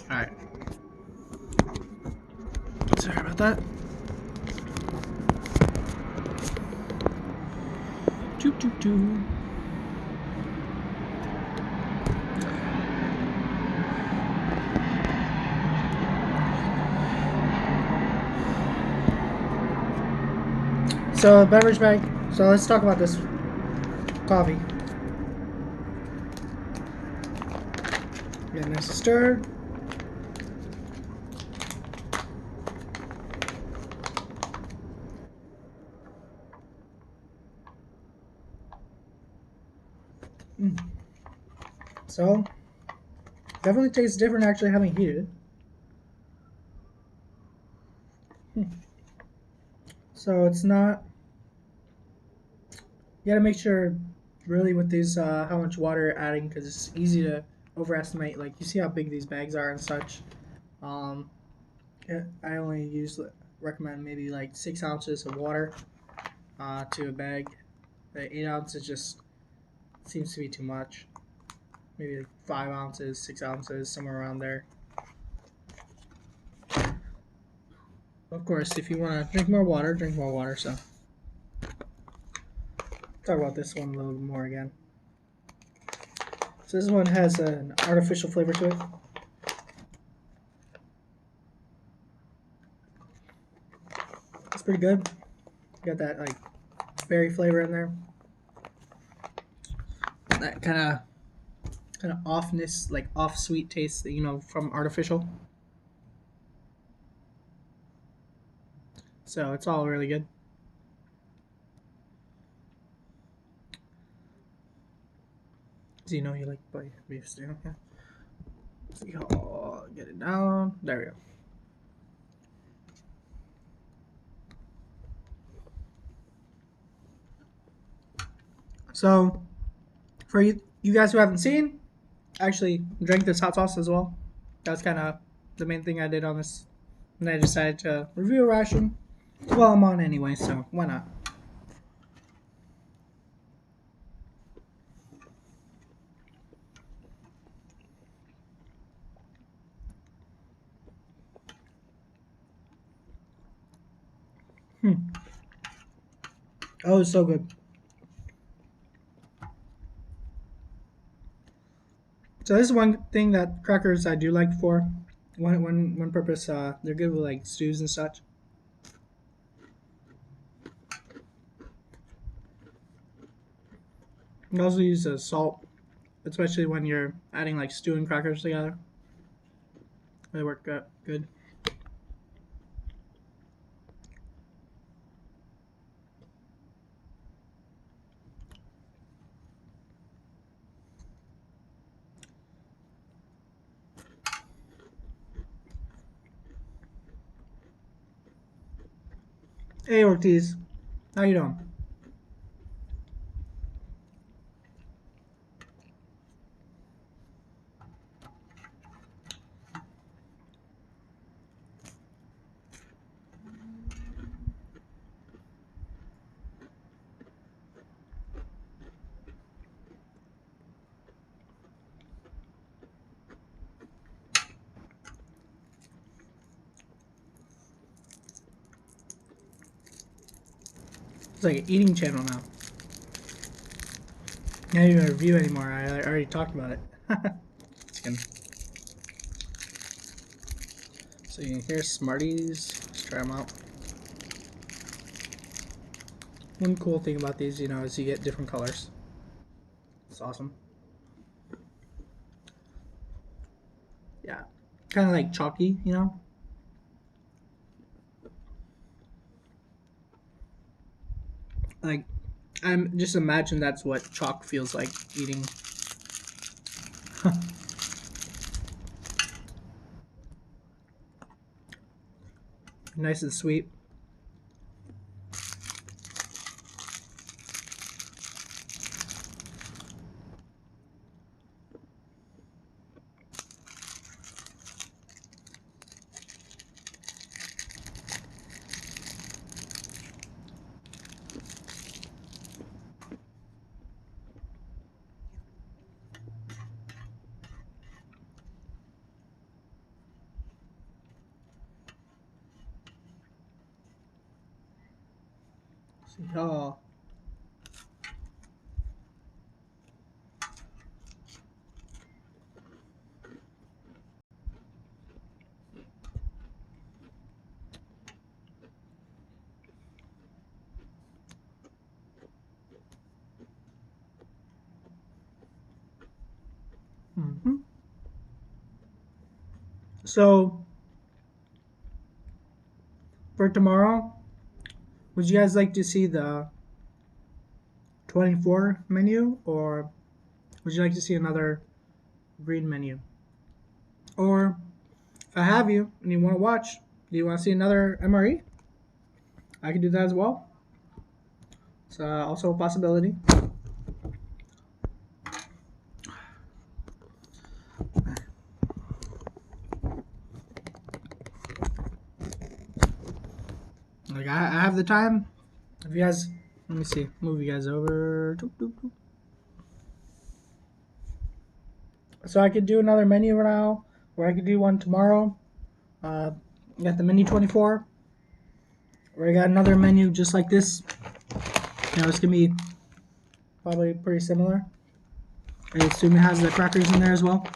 All right. Sorry about that. Doop, doop, doop. So beverage bag. So let's talk about this coffee. Get nice and stirred. So definitely tastes different actually having heated. So it's not. You gotta make sure really with these how much water you're adding because it's easy to overestimate. Like you see how big these bags are and such. Um, I only recommend maybe like 6 ounces of water to a bag. The 8 ounces just seems to be too much. Maybe like 5 ounces, 6 ounces, somewhere around there. Of course, if you want to drink more water, drink more water. So, talk about this one a little bit more again. So this one has an artificial flavor to it. It's pretty good. Got that like berry flavor in there. That kind of offness, like off sweet taste that you know from artificial. So it's all really good. So you know you like beef stew. Yeah. See how get it down. There we go. So for you guys who haven't seen, I actually drank this hot sauce as well. That was kind of the main thing I did on this, and I decided to review a ration. Well, I'm on anyway, so why not? Oh, it's so good. So this is one thing that crackers I do like for one purpose. They're good with like stews and such. You also use salt, especially when you're adding like stew and crackers together. They work good. Hey Ortiz, how you doing? It's like an eating channel now. Not even a review anymore. I already talked about it. Just kidding. So you can hear Smarties. Let's try them out. One cool thing about these, you know, is you get different colors. It's awesome. Yeah, kind of like chalky, you know. Like I'm just imagine that's what chalk feels like eating. Nice and sweet. Oh, Mm-hmm. So for tomorrow, would you guys like to see the 24 menu, or would you like to see another green menu? Or if I have you and you want to watch, do you want to see another MRE? I can do that as well. It's also a possibility. Like I have the time. If you guys, let me see, move you guys over. Doop, doop, doop. So I could do another menu right now, or I could do one tomorrow. You got the menu 24, or I got another menu just like this. It's gonna be probably pretty similar. I assume it has the crackers in there as well.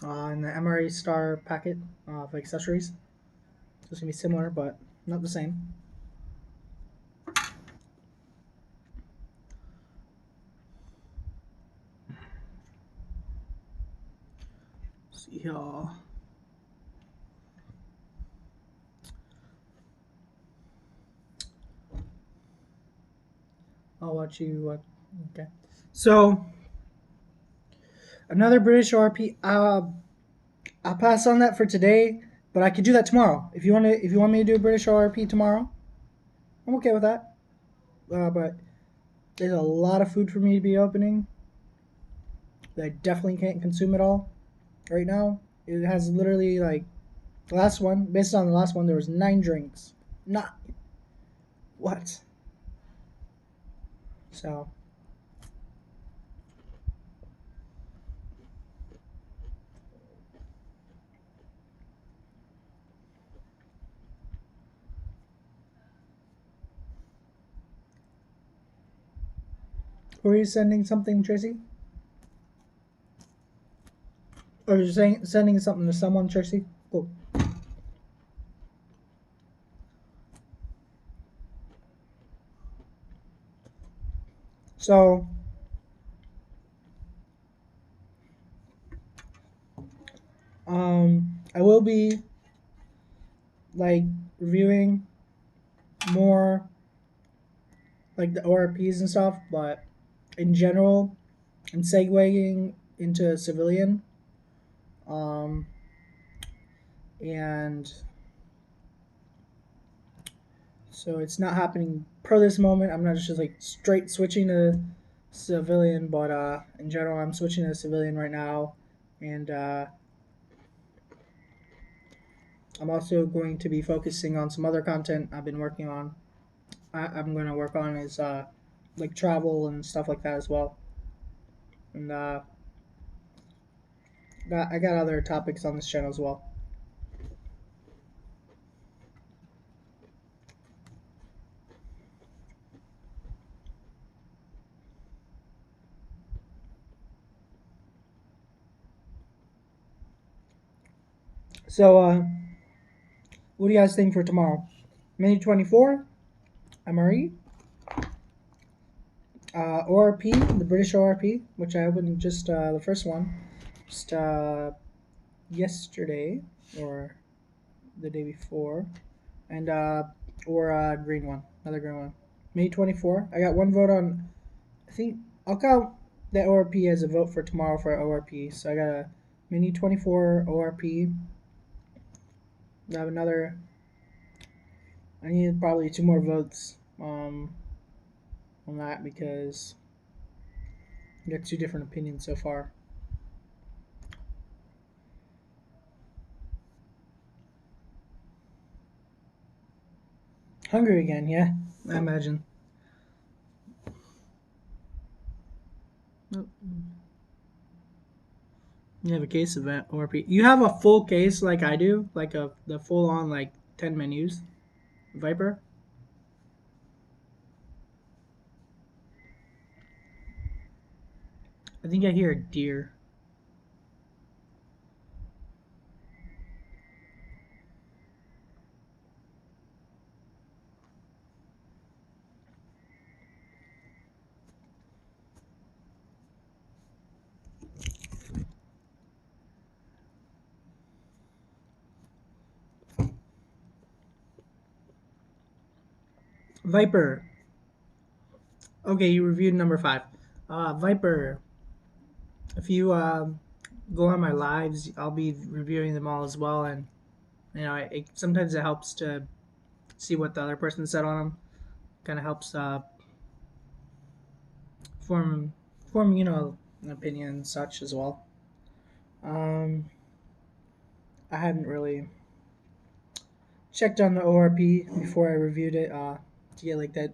And the MRE Star packet of accessories. So it's gonna be similar, but not the same. Let's see here. I'll watch you. Okay. So another British RP. I'll pass on that for today, but I could do that tomorrow. If you want to, if you want me to do a British RP tomorrow, I'm okay with that. But there's a lot of food for me to be opening that I definitely can't consume it all right now. It has literally like the last one. Based on the last one, there was 9 drinks. Not what? So were you sending something, Tracy? Or you're saying sending something to someone, Tracy? Cool. So I will be like reviewing more like the ORPs and stuff, but in general, and segueing into civilian, um, and so it's not happening per this moment. I'm not just like straight switching to civilian, but in general, I'm switching to civilian right now, and I'm also going to be focusing on some other content I've been working on. I'm going to work on is like travel and stuff like that as well, and I got other topics on this channel as well. So, what do you guys think for tomorrow? Mini 24, MRE, ORP, the British ORP, which I opened just the first one, just yesterday or the day before, and or green one, another green one. Mini 24. I got one vote on. I think I'll count that ORP as a vote for tomorrow for ORP. So I got a Mini 24 ORP. I have another. I need probably 2 more votes on that because I got 2 different opinions so far. Hungry again, yeah, I imagine. You have a case of that ORP. You have a full case like I do, like the full on like 10 menus. Viper. I think I hear a deer. Viper. Okay, you reviewed number five. Viper. If you go on my lives, I'll be reviewing them all as well, and sometimes it helps to see what the other person said on them. Kind of helps form an opinion and such as well. Um, I hadn't really checked on the ORP before I reviewed it to get like that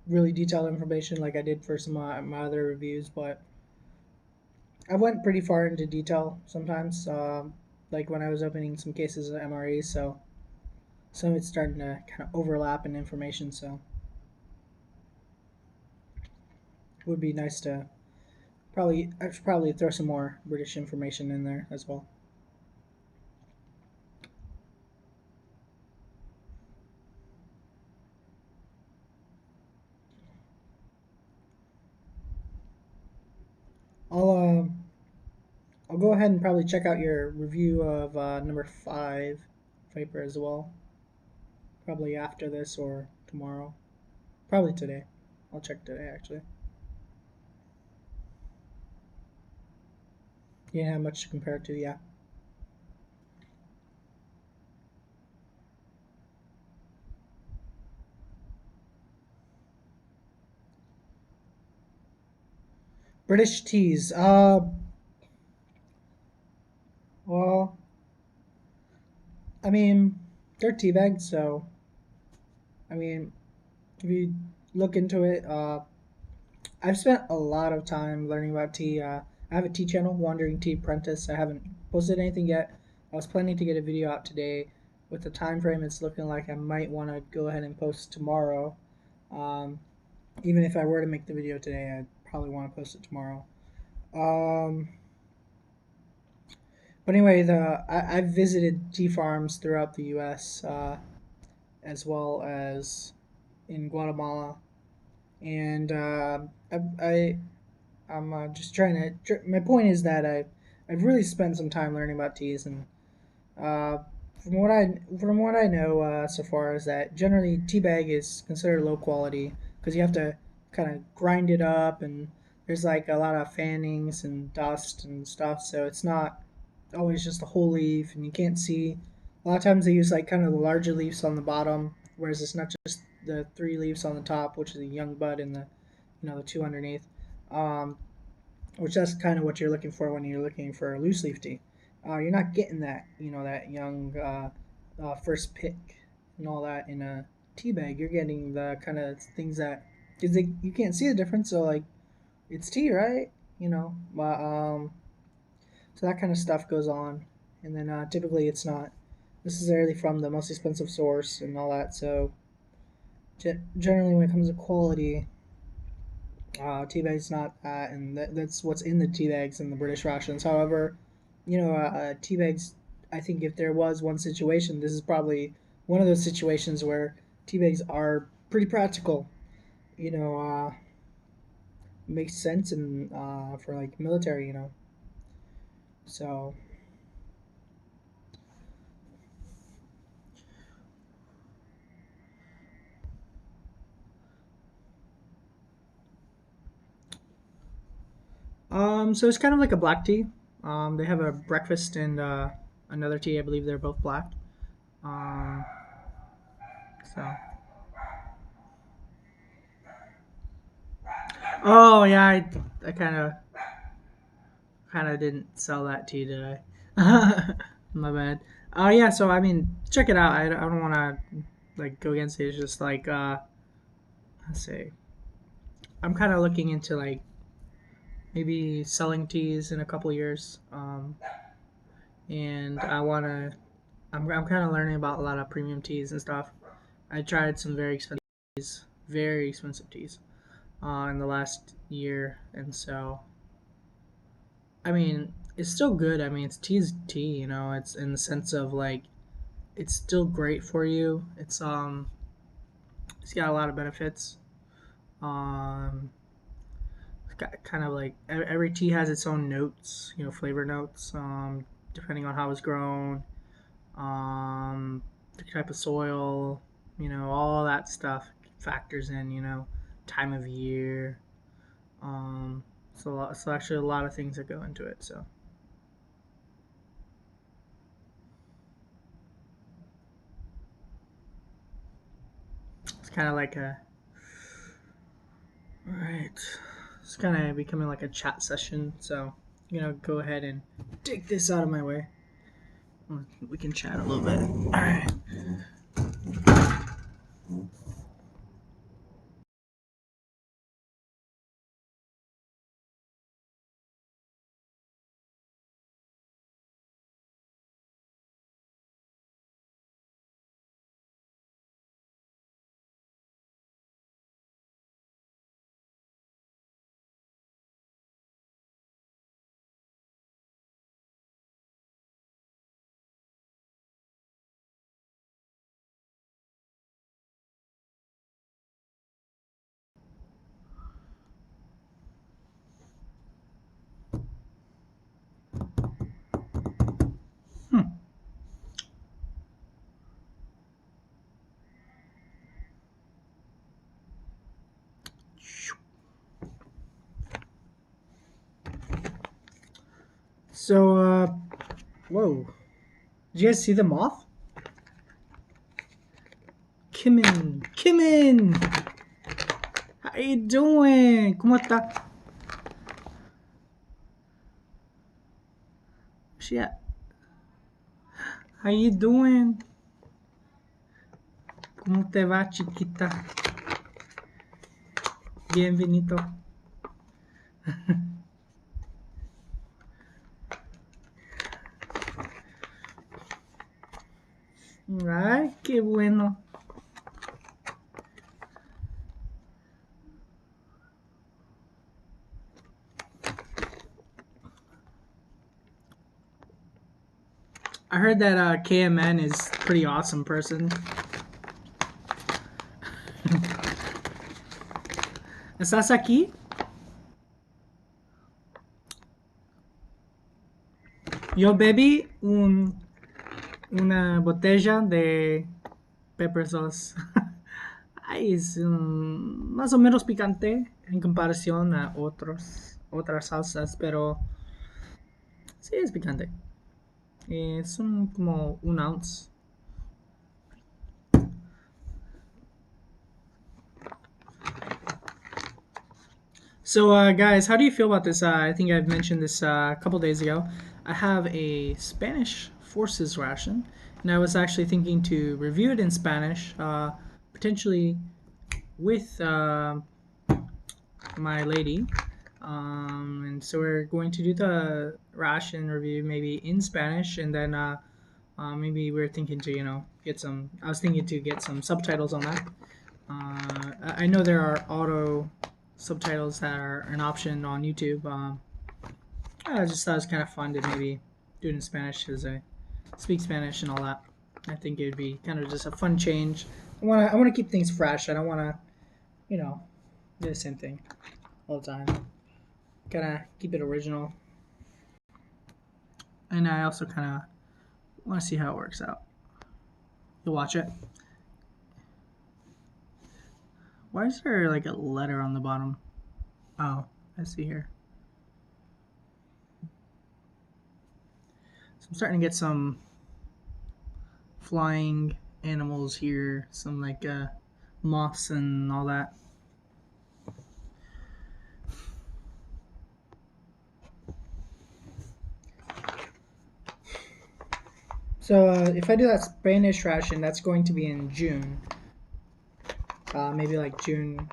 really detailed information like I did for some of my other reviews, but I went pretty far into detail sometimes, like when I was opening some cases of MREs, so some of it's starting to kind of overlap in information, so it would be nice to I should probably throw some more British information in there as well. I'll uh, I'll go ahead and probably check out your review of number five, Viper as well. Probably after this or tomorrow. Probably today. I'll check today actually. You didn't have much to compare it to, yeah. British teas. Well, I mean, they're tea bags, so I mean, if you look into it, I've spent a lot of time learning about tea. I have a tea channel, Wandering Tea Apprentice. I haven't posted anything yet. I was planning to get a video out today. With the time frame, it's looking like I might want to go ahead and post tomorrow. Um, Even if I were to make the video today, I'd probably want to post it tomorrow. Um, but anyway, I've visited tea farms throughout the U.S. As well as in Guatemala, and I I'm just trying to. My point is that I've really spent some time learning about teas, and uh, from what I know so far is that generally tea bag is considered low quality because you have to kind of grind it up, and there's like a lot of fannings and dust and stuff, so it's not always just the whole leaf, and you can't see. A lot of times they use like kind of the larger leaves on the bottom, whereas it's not just the three leaves on the top, which is a young bud, and the the two underneath. Um, which that's kind of what you're looking for when you're looking for a loose leaf tea. You're not getting that that young first pick and all that in a tea bag. You're getting the kind of things that because you can't see the difference. So like it's tea, right? But so that kind of stuff goes on, and then typically it's not necessarily from the most expensive source and all that. So generally, when it comes to quality, tea bags not that, and that's what's in the tea bags in the British rations. However, tea bags. I think if there was one situation, this is probably one of those situations where tea bags are pretty practical. You know, makes sense and for like military. So so it's kind of like a black tea. They have a breakfast and another tea. I believe they're both black. Um, so. Oh yeah, I kind of didn't sell that tea, did I? My bad. Yeah. So I mean, check it out. I don't want to like go against it. It's just like let's see. I'm kind of looking into like maybe selling teas in a couple years. And I want to. I'm kind of learning about a lot of premium teas and stuff. I tried some very expensive teas, in the last year, and so I mean it's still good. I mean it's tea's tea, It's in the sense of like it's still great for you. It's got a lot of benefits. Um, it's got kind of like every tea has its own notes, flavor notes, depending on how it's grown, the type of soil. all that stuff factors in, time of year. So actually a lot of things that go into it. So it's kind of like a, all right. It's kind of becoming like a chat session. So go ahead and take this out of my way. We can chat a little bit. All right. Hmm. So, whoa. Did you guys see the moth? Kimin! Kimin! How you doing? ¿Cómo está? She at? How you doing? ¿Cómo te va, chiquita? Bienvenido. Ay, qué bueno. I heard that KMN is a pretty awesome person. ¿Estás aquí? Yo bebí una botella de pepper sauce. Ay, es más o menos picante en comparación a otras salsas, pero sí es picante. Son como un ounce. So, guys, how do you feel about this? I think I've mentioned this a couple days ago. I have a Spanish Forces ration, and I was actually thinking to review it in Spanish, potentially with my lady. And so we're going to do the ration review maybe in Spanish, and then maybe we're thinking to get some. I was thinking to get some subtitles on that. I know there are auto subtitles that are an option on YouTube. I just thought it was kind of fun to maybe do it in Spanish because I speak Spanish and all that. I think it would be kind of just a fun change. I wanna keep things fresh. I don't wanna do the same thing all the time. Kind of keep it original, and I also kind of want to see how it works out. You'll watch it. Why is there like a letter on the bottom? Oh, I see here. So I'm starting to get some flying animals here, some like moths and all that. So if I do that Spanish ration, that's going to be in June. Maybe like June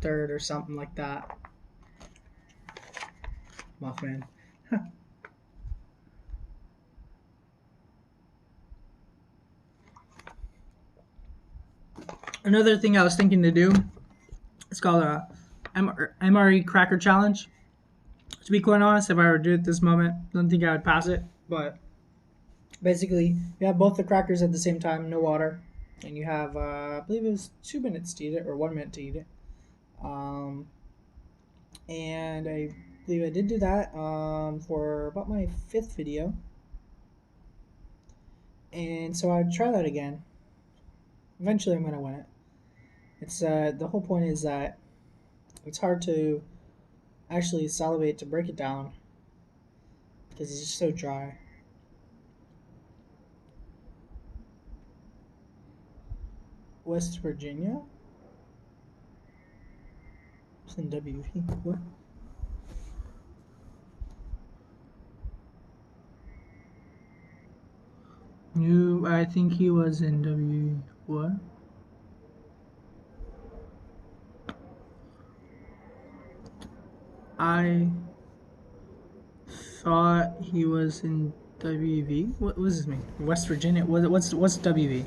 3rd or something like that. Mothman. Another thing I was thinking to do, it's called a MRE Cracker Challenge. To be quite honest, if I were to do it this moment, I don't think I would pass it. But basically, you have both the crackers at the same time, no water, and you have, I believe it was 2 minutes to eat it or 1 minute to eat it. And I believe I did do that for about my 5th video. And so I'd try that again. Eventually, I'm gonna win it. It's the whole point is that it's hard to actually salivate to break it down because it's just so dry. West Virginia? It's in WV. What? No, I think he was in W. What? I thought he was in WV. What was his name? West Virginia. What's WV?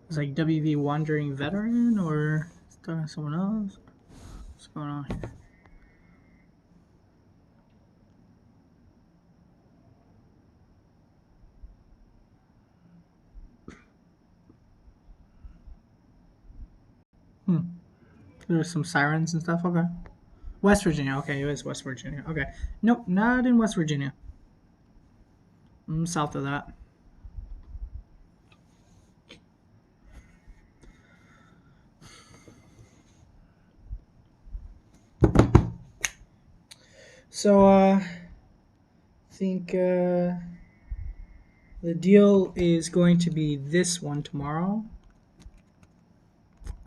It's like WV Wandering Veteran or someone else. What's going on here? There's some sirens and stuff. Okay. West Virginia. Okay, it was West Virginia. Okay. Nope, not in West Virginia. South of that. So, I think the deal is going to be this one tomorrow.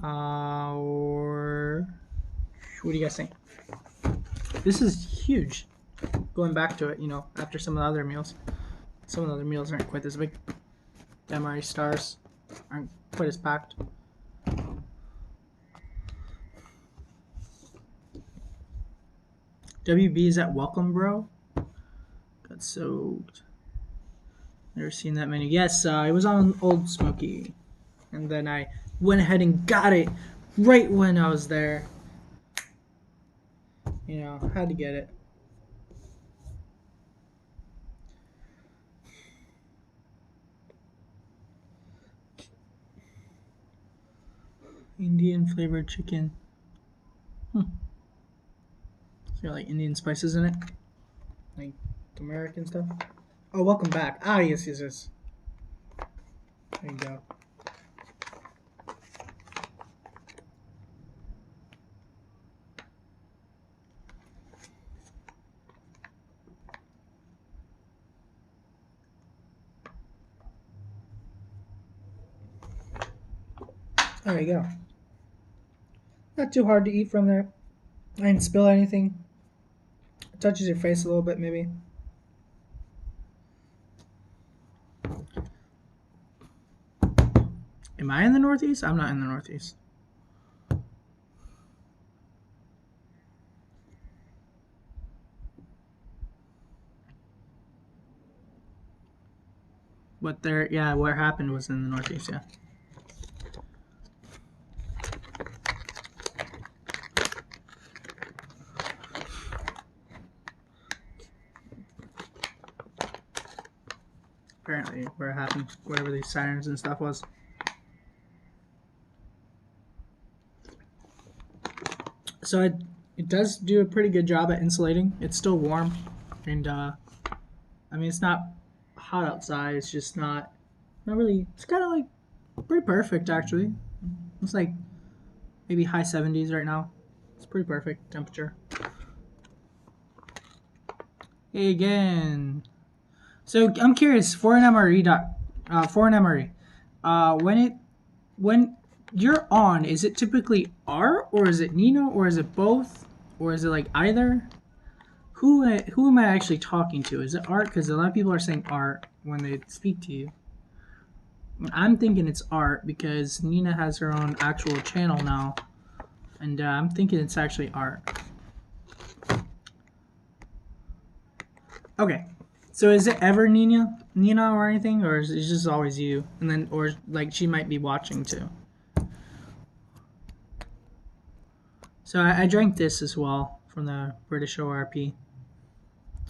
Or what do you guys think? This is huge. Going back to it, after some of the other meals. Some of the other meals aren't quite this big. The MRE stars aren't quite as packed. WB is at welcome, bro. Got soaked. Never seen that menu. Yes, it was on Old Smoky. And then I went ahead and got it right when I was there. Had to get it. Indian flavored chicken. It's got like Indian spices in it. Like American stuff. Oh, welcome back. Ah, yes. There you go. There you go. Not too hard to eat from there. I didn't spill anything. It touches your face a little bit, maybe. Am I in the Northeast? I'm not in the Northeast. But what happened was in the Northeast, yeah. Apparently, where it happened, whatever these sirens and stuff was. So it does do a pretty good job at insulating. It's still warm, and I mean it's not hot outside. It's just not really. It's kind of like pretty perfect actually. It's like maybe high 70s right now. It's pretty perfect temperature. Hey again. So I'm curious for an MRE when you're on, is it typically art or is it Nino or is it both or is it like either? Who am I actually talking to? Is it art? Because a lot of people are saying art when they speak to you. I'm thinking it's art because Nina has her own actual channel now, and I'm thinking it's actually art. Okay, so is it ever Nina or anything, or is it just always you? And then, or like she might be watching too. So I drank this as well from the British ORP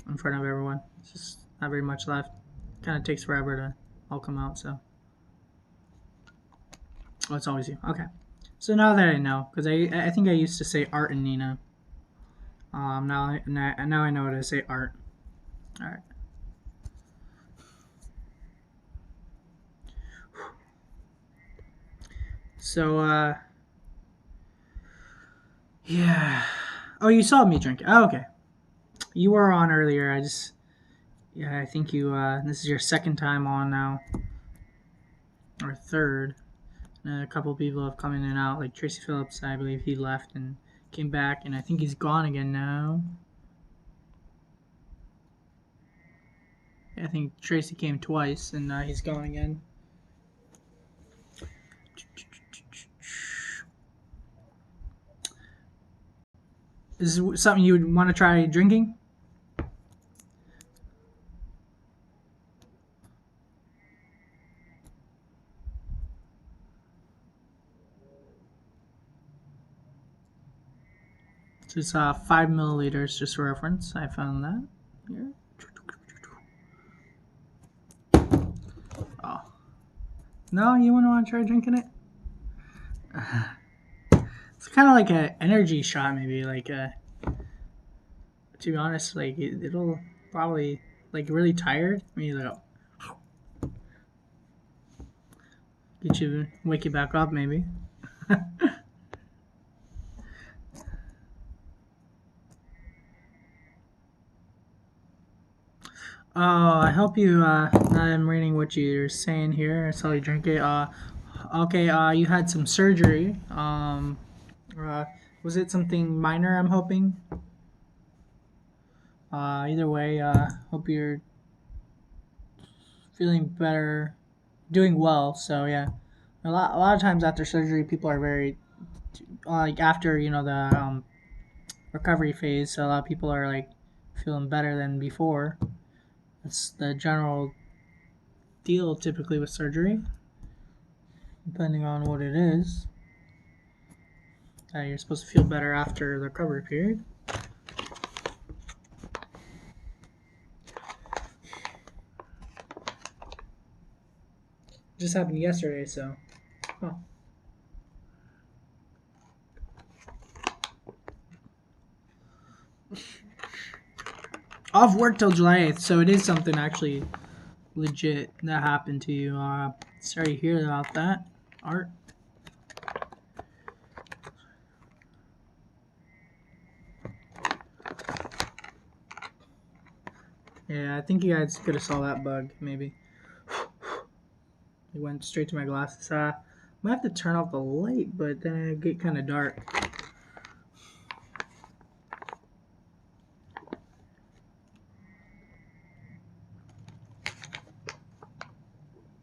in front of everyone. It's just not very much left. Kind of takes forever to all come out, so. Oh, it's always you. Okay. So now that I know, because I think I used to say Art and Nina. Now I know how to say art. All right. So yeah. Oh, you saw me drink. Oh, okay. You were on earlier. I think you. This is your second time on now, or third. A couple people have come in and out, like Tracy Phillips. I believe he left and came back, and I think he's gone again now. I think Tracy came twice, and he's gone again. Is this something you would want to try drinking? So it's 5 milliliters, just for reference. I found that here. Oh. No, you wouldn't want to try drinking it? It's kind of like an energy shot, maybe. Like, to be honest, like it'll probably like really tired. I mean, like, wake you back up, maybe. Oh, I hope you. I'm reading what you're saying here. I saw you drink it. Okay. You had some surgery. Uh, was it something minor? I'm hoping. Either way, hope you're feeling better, doing well. So yeah, a lot of times after surgery, people are very like after the recovery phase. So a lot of people are like feeling better than before. That's the general deal typically with surgery, depending on what it is. You're supposed to feel better after the recovery period. Just happened yesterday, so. Huh. Off work till July 8th, so it is something actually legit that happened to you. Sorry to hear about that, Art. Yeah, I think you guys could have saw that bug, maybe. It went straight to my glasses. Might have to turn off the light, but then it get kind of dark.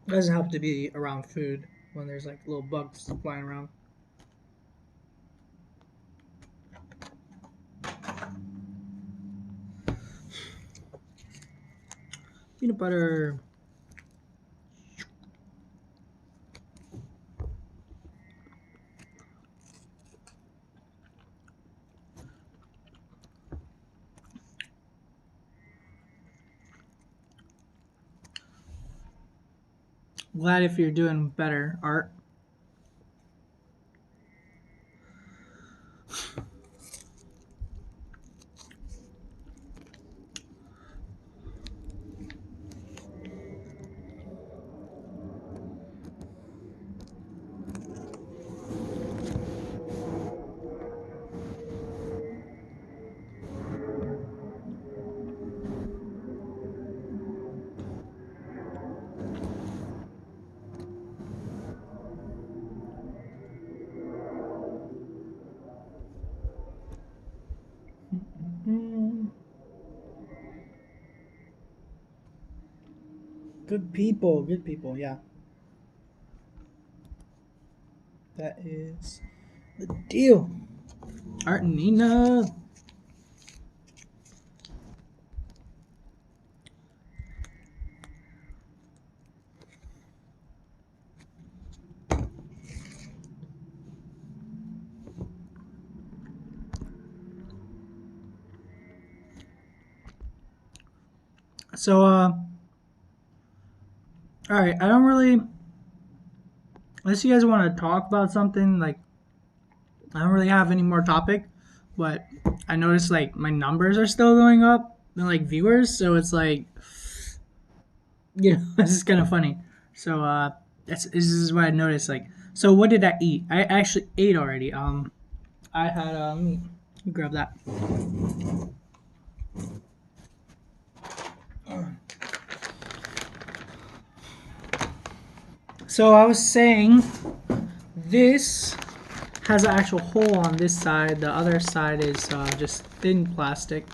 It doesn't have to be around food when there's like little bugs flying around. Peanut butter. Glad if you're doing better, Art. Good people, yeah. That is the deal. Art and Nina. So, alright, I don't really, unless you guys want to talk about something, like, I don't really have any more topic, but I noticed like my numbers are still going up, and like viewers. So it's like, this is kind of funny. So this is what I noticed. Like, so what did I eat? I actually ate already. I had let me grab that. So I was saying this has an actual hole on this side. The other side is just thin plastic.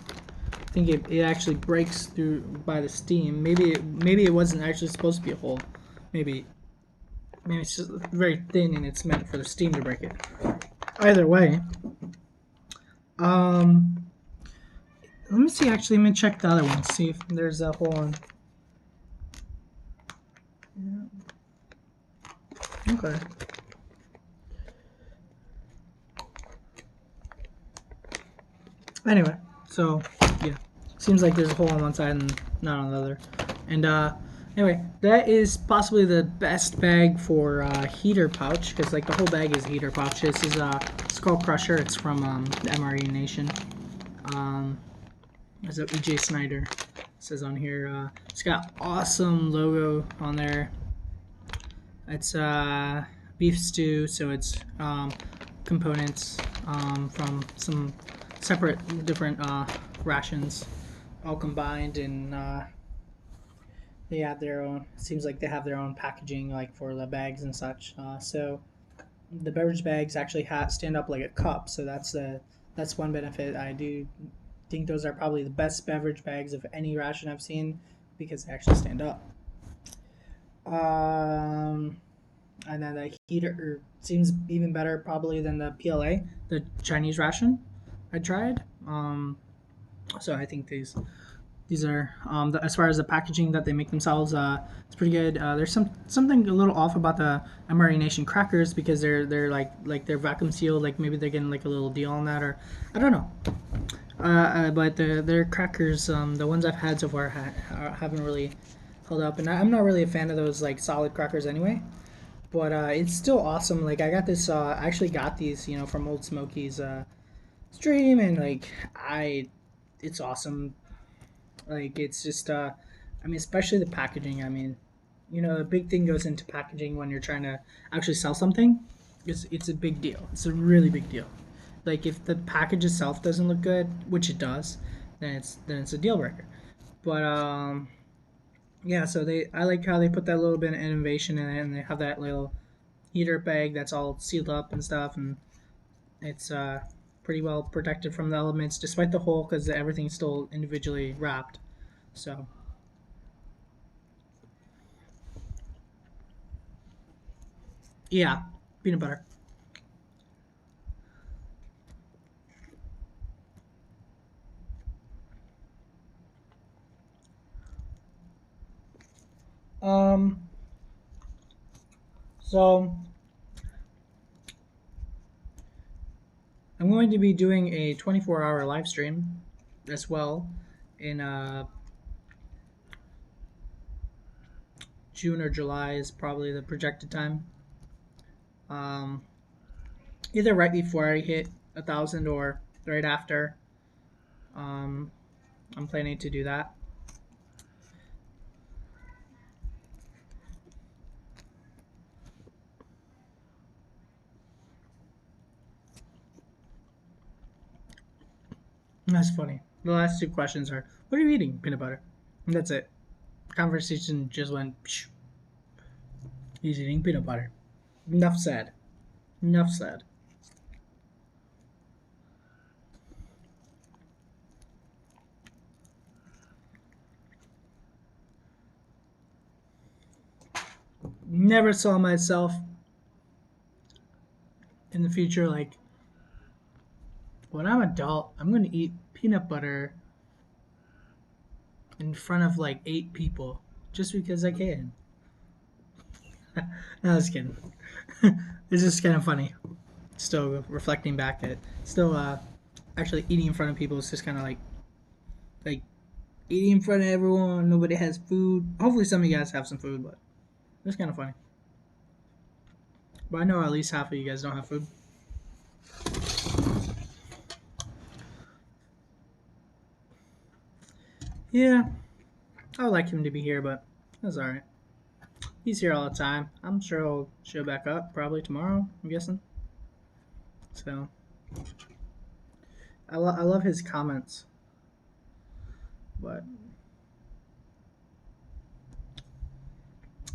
I think it actually breaks through by the steam. Maybe it wasn't actually supposed to be a hole. Maybe it's just very thin and it's meant for the steam to break it. Either way, let me see. Actually, let me check the other one. See if there's a hole in. Yeah. Okay. Anyway, so yeah, seems like there's a hole on one side and not on the other. And anyway, that is possibly the best bag for heater pouch, because like the whole bag is heater pouch. This is Skullcrusher. It's from the MRE Nation. There's a EJ Snyder. It says on here. It's got awesome logo on there. It's beef stew, so it's components from some separate different rations all combined, and they have their own, it seems like they have their own packaging like for the bags and such. So the beverage bags actually stand up like a cup, so that's one benefit. I do think those are probably the best beverage bags of any ration I've seen, because they actually stand up. And then the heater seems even better probably than the PLA, the Chinese ration I tried. So I think these are as far as the packaging that they make themselves, it's pretty good. There's something a little off about the MRE Nation crackers, because they're like they're vacuum sealed. Like maybe they're getting like a little deal on that, or I don't know. But their crackers, the ones I've had so far, haven't really held up, and I'm not really a fan of those like solid crackers anyway. But it's still awesome. Like I got this, I actually got these, from Old Smoky's stream, and like it's awesome. Like it's just, I mean, especially the packaging. I mean, a big thing goes into packaging when you're trying to actually sell something. It's a big deal. It's a really big deal. Like if the package itself doesn't look good, which it does, then it's a deal breaker. But yeah, so I like how they put that little bit of innovation in it, and they have that little heater bag that's all sealed up and stuff, and it's pretty well protected from the elements, despite the hole, because everything's still individually wrapped. So yeah, peanut butter. Um, so I'm going to be doing a 24-hour live stream as well in June or July is probably the projected time. Um, Either right before I hit 1,000 or right after. Um, I'm planning to do that. That's funny. The last two questions are, what are you eating? Peanut butter. And that's it. Conversation just went, psh. He's eating peanut butter. Enough said. Enough said. Never saw myself in the future like, when I'm adult, I'm gonna eat peanut butter in front of like 8 people just because I can. No, I was kidding. It's just kind of funny. Still reflecting back at it. Still, actually eating in front of people is just kind of like eating in front of everyone. Nobody has food. Hopefully, some of you guys have some food, but it's kind of funny. But I know at least half of you guys don't have food. Yeah, I would like him to be here, but that's alright. He's here all the time. I'm sure he'll show back up probably tomorrow, I'm guessing. So, I love his comments, but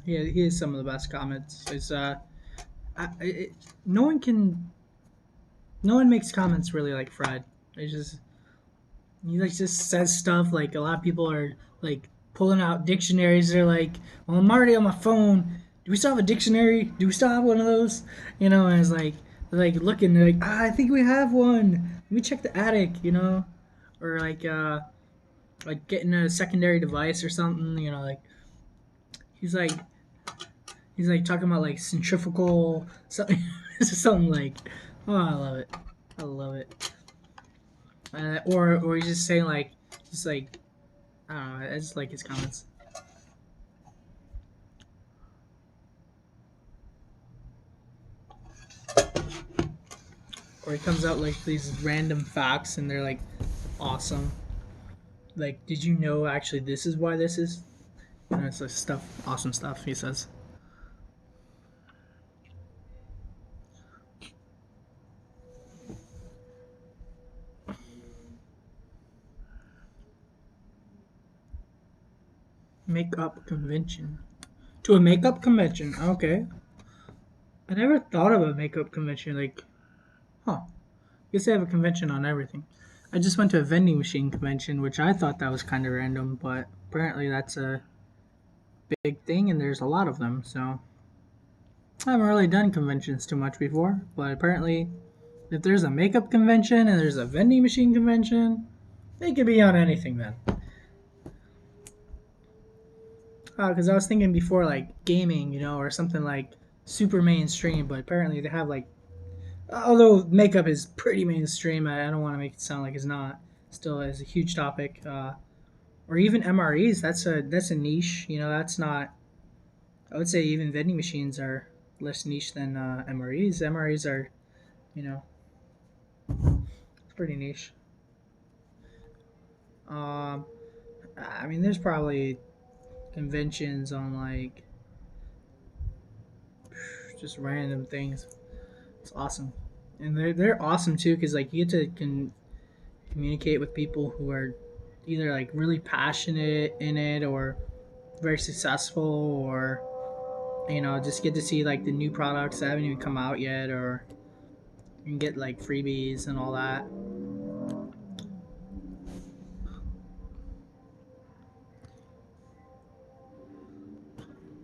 he has some of the best comments. I, it, no one can, no one makes comments really like Fred. It's just, he like just says stuff like a lot of people are like pulling out dictionaries. They're like, "Well, I'm already on my phone. Do we still have a dictionary? Do we still have one of those?" You know, and it's like they're like looking. They're like, "Ah, I think we have one. Let me check the attic." You know, or like getting a secondary device or something. You know, like he's like he's like talking about like centrifugal something, something like. Oh, I love it. I love it. Or he's just saying like just like I don't know. I just like his comments. Or he comes out like these random facts and they're like awesome. Like, did you know actually this is why this is? And it's like stuff, awesome stuff. He says. Makeup convention. To a makeup convention. Okay. I never thought of a makeup convention. Like, huh? Guess they have a convention on everything. I just went to a vending machine convention, which I thought that was kind of random, but apparently that's a big thing, and there's a lot of them. So I haven't really done conventions too much before, but apparently, if there's a makeup convention and there's a vending machine convention, they could be on anything then. Because I was thinking before, like gaming, or something like super mainstream, but apparently they have like, although makeup is pretty mainstream, I don't want to make it sound like it's not. Still is a huge topic. Or even MREs, that's a niche. That's not. I would say even vending machines are less niche than MREs. MREs are, you know, it's pretty niche. Um, I mean, there's probably conventions on like just random things. It's awesome, and they're awesome too because like you get to communicate with people who are either like really passionate in it or very successful or just get to see like the new products that haven't even come out yet or you can get like freebies and all that.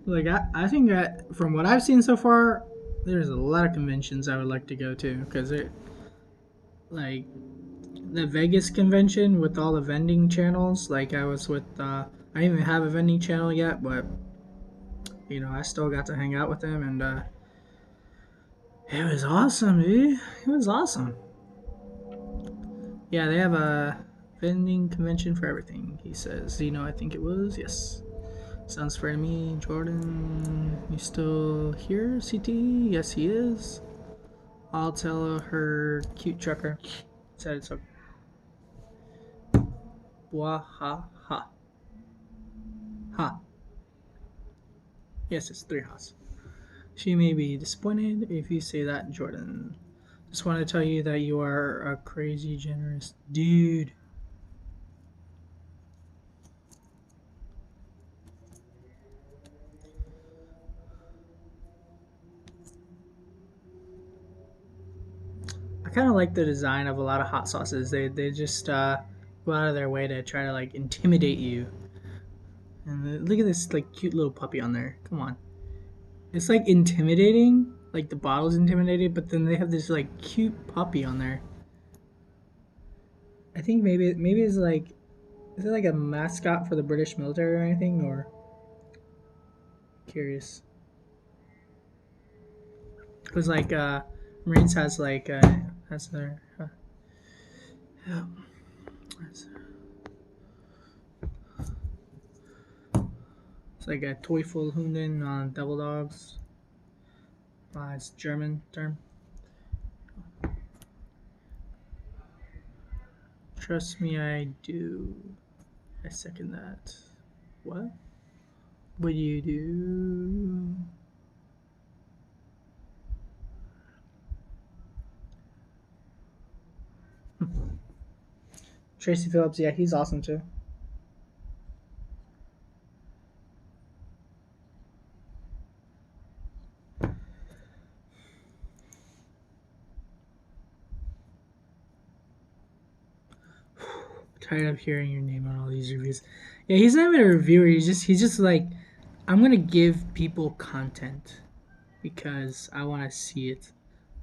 Like I think that from what I've seen so far, there's a lot of conventions I would like to go to because it like the Vegas convention with all the vending channels. Like I was with, I didn't even have a vending channel yet, but I still got to hang out with them, and it was awesome, dude. It was awesome. Yeah, they have a vending convention for everything. He says, I think it was yes. Sounds fair to me. Jordan, you still here, CT? Yes, he is. I'll tell her cute trucker said it's okay. Blah ha ha ha. Yes, it's three ha's. She may be disappointed if you say that, Jordan. Just want to tell you that you are a crazy generous dude. I kind of like the design of a lot of hot sauces. They just go out of their way to try to like intimidate you. And look at this like cute little puppy on there. Come on, it's like intimidating. Like the bottle's intimidating, but then they have this like cute puppy on there. I think maybe it's like, is it like a mascot for the British military or anything? Or curious, because like Marines has their yeah, it's like a Teufelshunden on Devil Dogs. It's German term. Trust me, I do. I second that. What would you do? Tracy Phillips, yeah, he's awesome too. Tired of hearing your name on all these reviews. Yeah, he's not even a reviewer. He's just like, I'm gonna give people content because I want to see it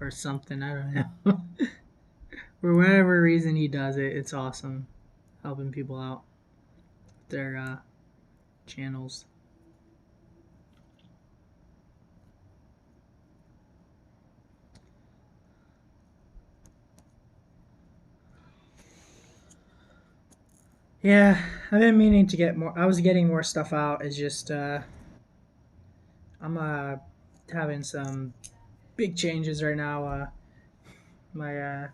or something. I don't know. For whatever reason he does it, it's awesome, helping people out with their channels. Yeah, I've been meaning to get more. I was getting more stuff out. It's just I'm having some big changes right now. My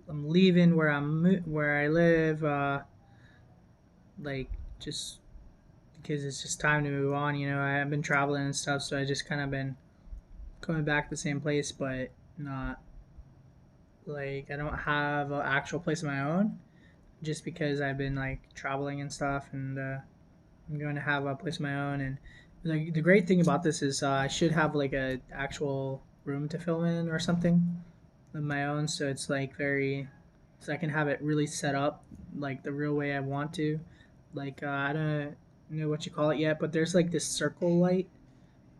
I'm leaving where I live. Like just because it's just time to move on. You know, I've been traveling and stuff, so I just kind of been coming back to the same place, but not like I don't have an actual place of my own. Just because I've been like traveling and stuff, and I'm going to have a place of my own. And the great thing about this is I should have like a actual room to film in or something of my own, so it's like very, so I can have it really set up like the real way I want to. Like I don't know what you call it yet, but there's like this circle light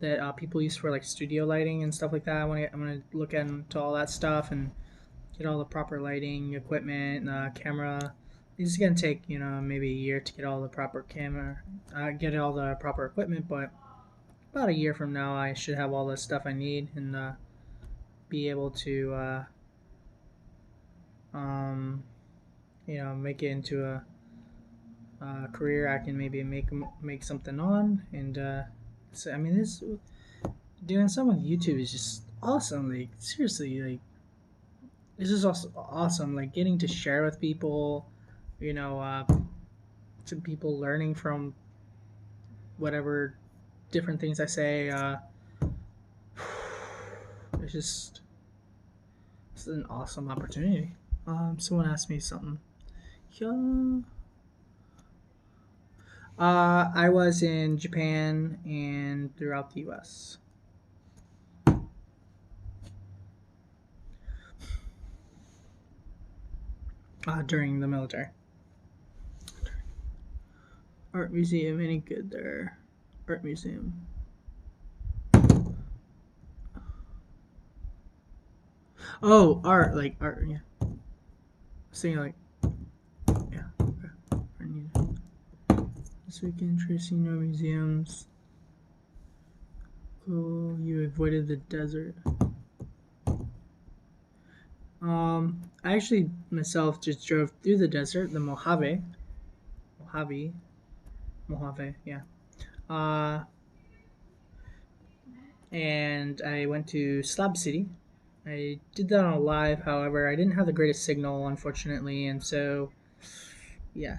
that people use for like studio lighting and stuff like that. I'm gonna look into all that stuff and get all the proper lighting equipment, camera. It's gonna take maybe a year to get all the proper camera, get all the proper equipment, but about a year from now I should have all the stuff I need and be able to um, make it into a career I can maybe make something on. And so I mean, this doing something with YouTube is just awesome. Like seriously, like this is also awesome. Like getting to share with people, you know, to people learning from whatever different things I say. It's just it's an awesome opportunity. Someone asked me something. Yeah. I was in Japan and throughout the U.S. During the military. Art museum, any good there? Art museum. Oh, art, like art, yeah. Saying like, yeah. Okay. This weekend, Tracy, no museums. Cool. You avoided the desert. I actually myself just drove through the desert, the Mojave, yeah. Uh, and I went to Slab City. I did that on a live, however, I didn't have the greatest signal, unfortunately, and so, yeah.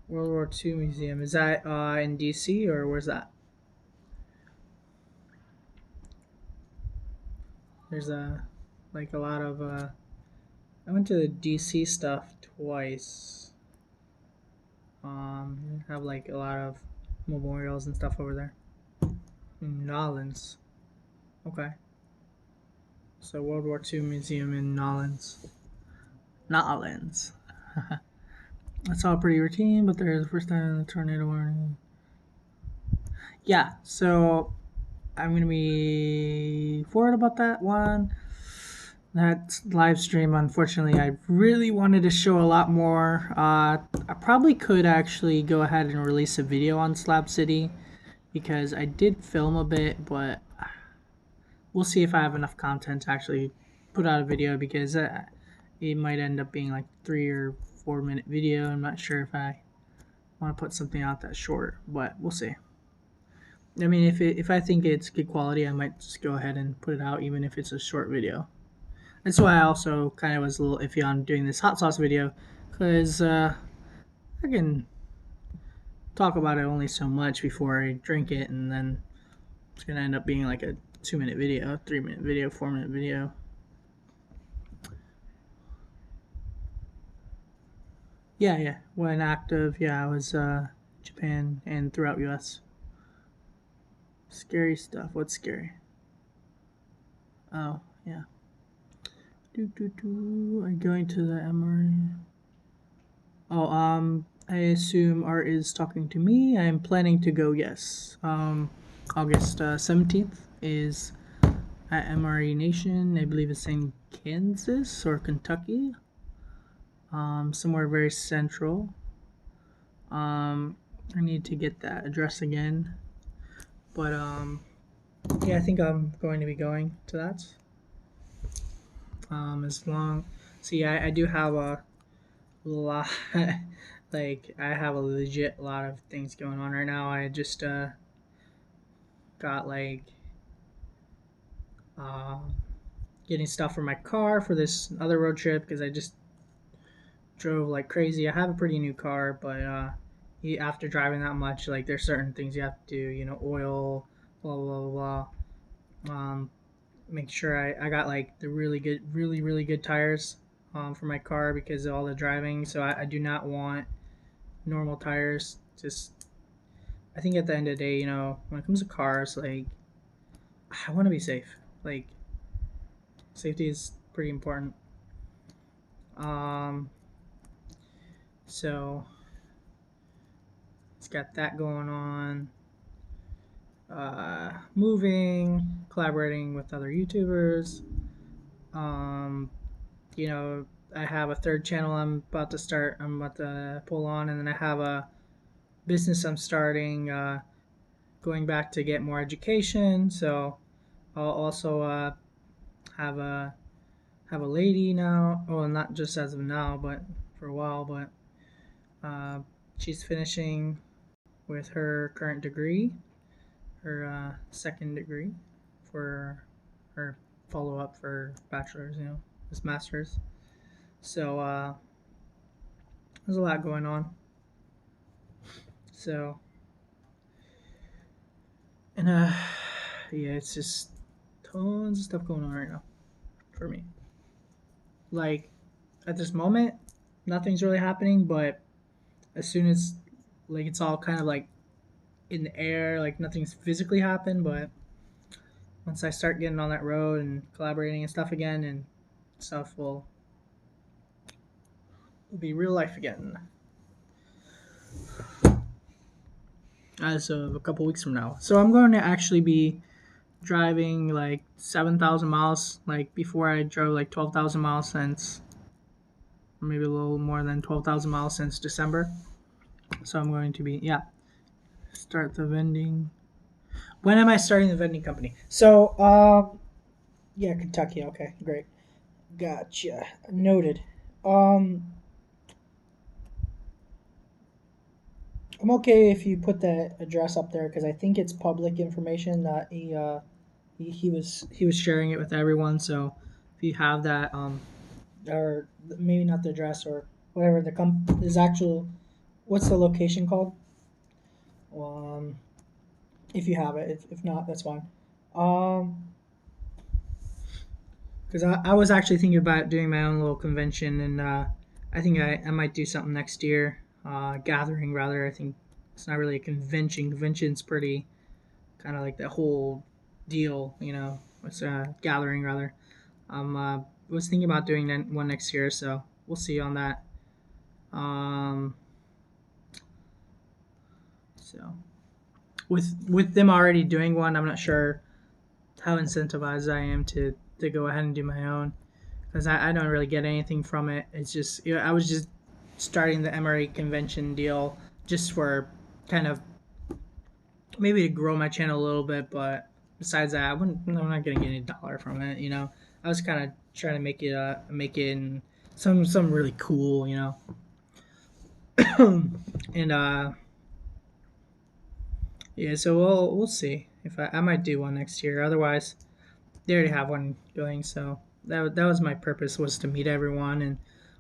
World War II Museum. Is that in DC or where's that? There's like a lot of I went to the DC stuff twice. Have like a lot of memorials and stuff over there. Nolans. Okay. So World War II Museum in Nolans. Nolans. That's all pretty routine, but there's the first time the tornado warning. Yeah, so I'm gonna be forward about that one. That live stream, unfortunately, I really wanted to show a lot more. I probably could actually go ahead and release a video on Slab City because I did film a bit, but we'll see if I have enough content to actually put out a video because it might end up being like 3 or 4 minute video. I'm not sure if I want to put something out that's short, but we'll see. I mean, if I think it's good quality, I might just go ahead and put it out, even if it's a short video. That's why I also kind of was a little iffy on doing this hot sauce video, because I can talk about it only so much before I drink it, and then it's gonna end up being like a 2-minute video, 3-minute video, 4-minute video. Yeah. When active, yeah, I was Japan and throughout US. Scary stuff. What's scary? Oh, yeah. I'm going to the MRE. Oh, I assume Art is talking to me. I'm planning to go, yes. August 17th is at MRE Nation. I believe it's in Kansas or Kentucky. Somewhere very central. I need to get that address again. But, yeah, I think I'm going to be going to that. I do have a lot, like, I have a legit lot of things going on right now. I just, got, like, getting stuff for my car for this other road trip, because I just drove like crazy. I have a pretty new car, but, after driving that much, like, there's certain things you have to do, oil, blah, blah, blah, blah. Make sure I got like the really good tires for my car because of all the driving. So I do not want normal tires. Just, I think at the end of the day, when it comes to cars, like, I want to be safe. Like, safety is pretty important. So it's got that going on. Moving, collaborating with other YouTubers. I have a third channel I'm about to pull on, and then I have a business I'm starting, going back to get more education. So I'll also have a lady now. Well, not just as of now, but for a while. But she's finishing with her current degree, her second degree for her follow up for bachelor's. This master's. So there's a lot going on. So, and yeah, it's just tons of stuff going on right now for me. Like, at this moment, nothing's really happening, but as soon as, like, it's all kind of like in the air, like nothing's physically happened, but once I start getting on that road and collaborating and stuff again, and stuff will be real life again. As of a couple weeks from now. So I'm going to actually be driving like 7,000 miles. Like, before I drove like 12,000 miles since, or maybe a little more than 12,000 miles since December. So I'm going to be, start the vending. When am I starting the vending company? So, Kentucky. Okay, great. Gotcha. Noted. I'm okay if you put the address up there, because I think it's public information that he was sharing it with everyone. So if you have that, or maybe not the address or whatever his actual, what's the location called? If you have it, if not, that's fine. Because I was actually thinking about doing my own little convention, and I think I might do something next year. Gathering, rather. I think it's not really a convention. Convention's pretty kind of like the whole deal, It's a gathering, rather. Was thinking about doing one next year, so we'll see on that. So with them already doing one, I'm not sure how incentivized I am to go ahead and do my own, because I don't really get anything from it. It's just, I was just starting the MRE convention deal just for kind of maybe to grow my channel a little bit, but besides that, I'm not getting any dollar from it. I was kind of trying to make it in some really cool, And yeah, so we'll see if I might do one next year. Otherwise, they already have one going. So that was my purpose, was to meet everyone and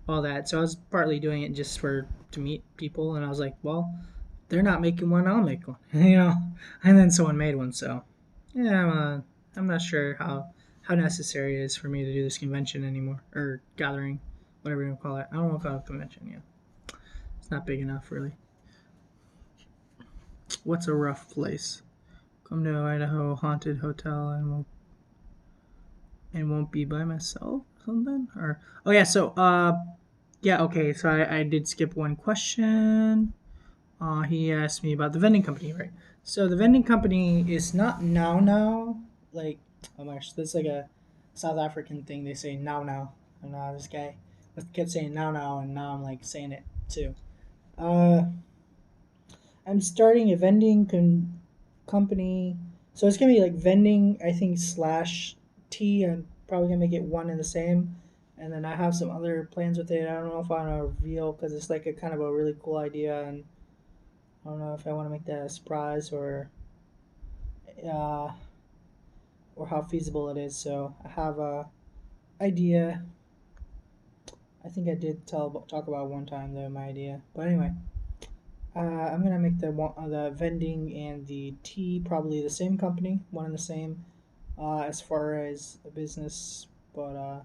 all that. So I was partly doing it just for to meet people, and I was like, well, they're not making one, I'll make one, you know. And then someone made one, so yeah, I'm not sure how necessary it is for me to do this convention anymore, or gathering, whatever you want to call it. I don't want to call it a convention. Yeah, it's not big enough, really. What's a rough place? Come to Idaho haunted hotel and won't be by myself or something, or oh yeah, so yeah, okay, so I did skip one question. He asked me about the vending company, right? So the vending company is not now, like, oh my gosh, that's like a South African thing. They say now. And this guy kept saying now, and now I'm like saying it too. Uh, I'm starting a company, so it's gonna be like vending, I think, slash tea. I'm probably gonna make it one and the same, and then I have some other plans with it. I don't know if I want to reveal because it's like a kind of a really cool idea, and I don't know if I want to make that a surprise uh, or how feasible it is. So I have a idea. I think I did talk about one time though my idea. But anyway, I'm gonna make the vending and the tea probably the same company, one and the same, as far as a business, but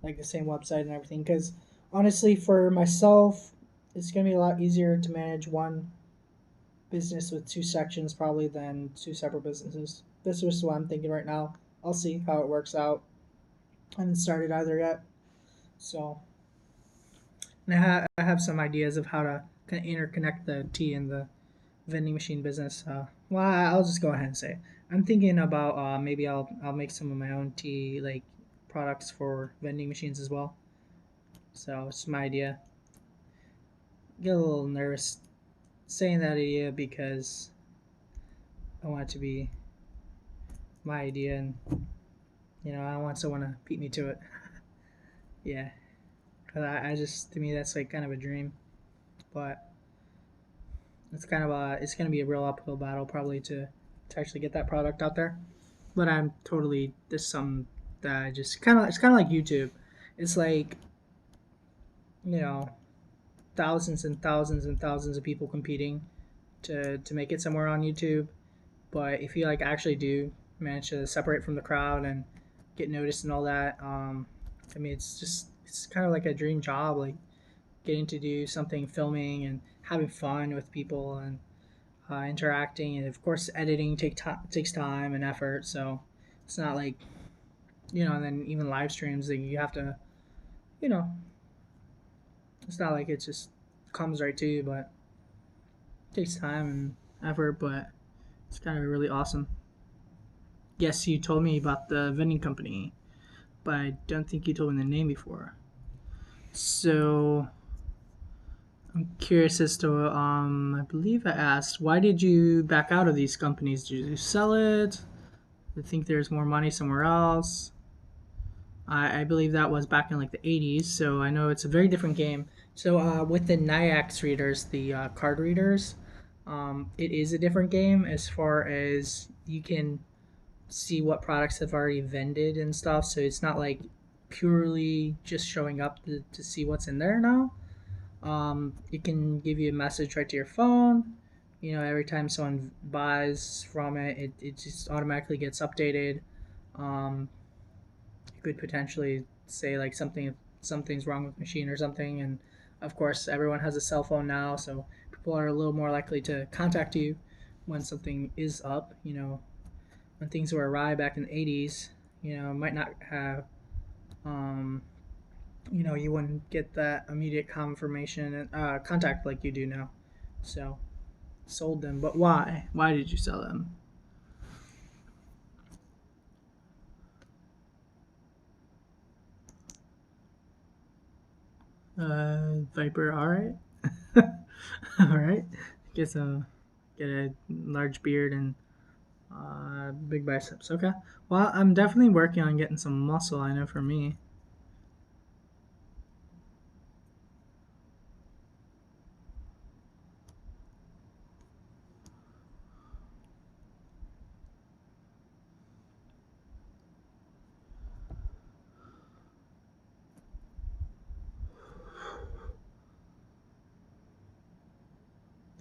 like the same website and everything. Because honestly, for myself, it's gonna be a lot easier to manage one business with two sections probably than two separate businesses. This is what I'm thinking right now. I'll see how it works out. I haven't started either yet, so and I have some ideas of how to kind of interconnect the tea and the vending machine business. Well, I'll just go ahead and say it. I'm thinking about maybe I'll make some of my own tea like products for vending machines as well. So it's my idea. Get a little nervous saying that idea because I want it to be my idea, and I don't want someone to beat me to it. Yeah, because I just, to me, that's like kind of a dream, but it's gonna be a real uphill battle probably to actually get that product out there. But I'm totally, this is something that I just it's kind of like YouTube. It's like, you know thousands and thousands and thousands of people competing to make it somewhere on YouTube. But if you like actually do manage to separate from the crowd and get noticed and all that, I mean, it's kind of like a dream job, like getting to do something, filming and having fun with people and interacting, and of course editing takes time and effort. So it's not like, and then even live streams that you have to, you know, it's not like it just comes right to you, but it takes time and effort. But it's kind of really awesome. Yes, you told me about the vending company, but I don't think you told me the name before. So I'm curious as to, I believe I asked, why did you back out of these companies? Did you sell it? I think there's more money somewhere else. I believe that was back in like the 80s, so I know it's a very different game. So with the NIAX readers, the card readers, it is a different game as far as you can see what products have already vended and stuff. So it's not like purely just showing up to see what's in there now. It can give you a message right to your phone. Every time someone buys from it just automatically gets updated. Um, you could potentially say like something's wrong with the machine or something, and of course everyone has a cell phone now, so people are a little more likely to contact you when something is up. When things were awry back in the 80s, might not have, um, you wouldn't get that immediate confirmation and contact like you do now. So sold them, but why did you sell them? Viper, all right. All right. Guess get a large beard and big biceps. Okay. Well, I'm definitely working on getting some muscle. I know for me.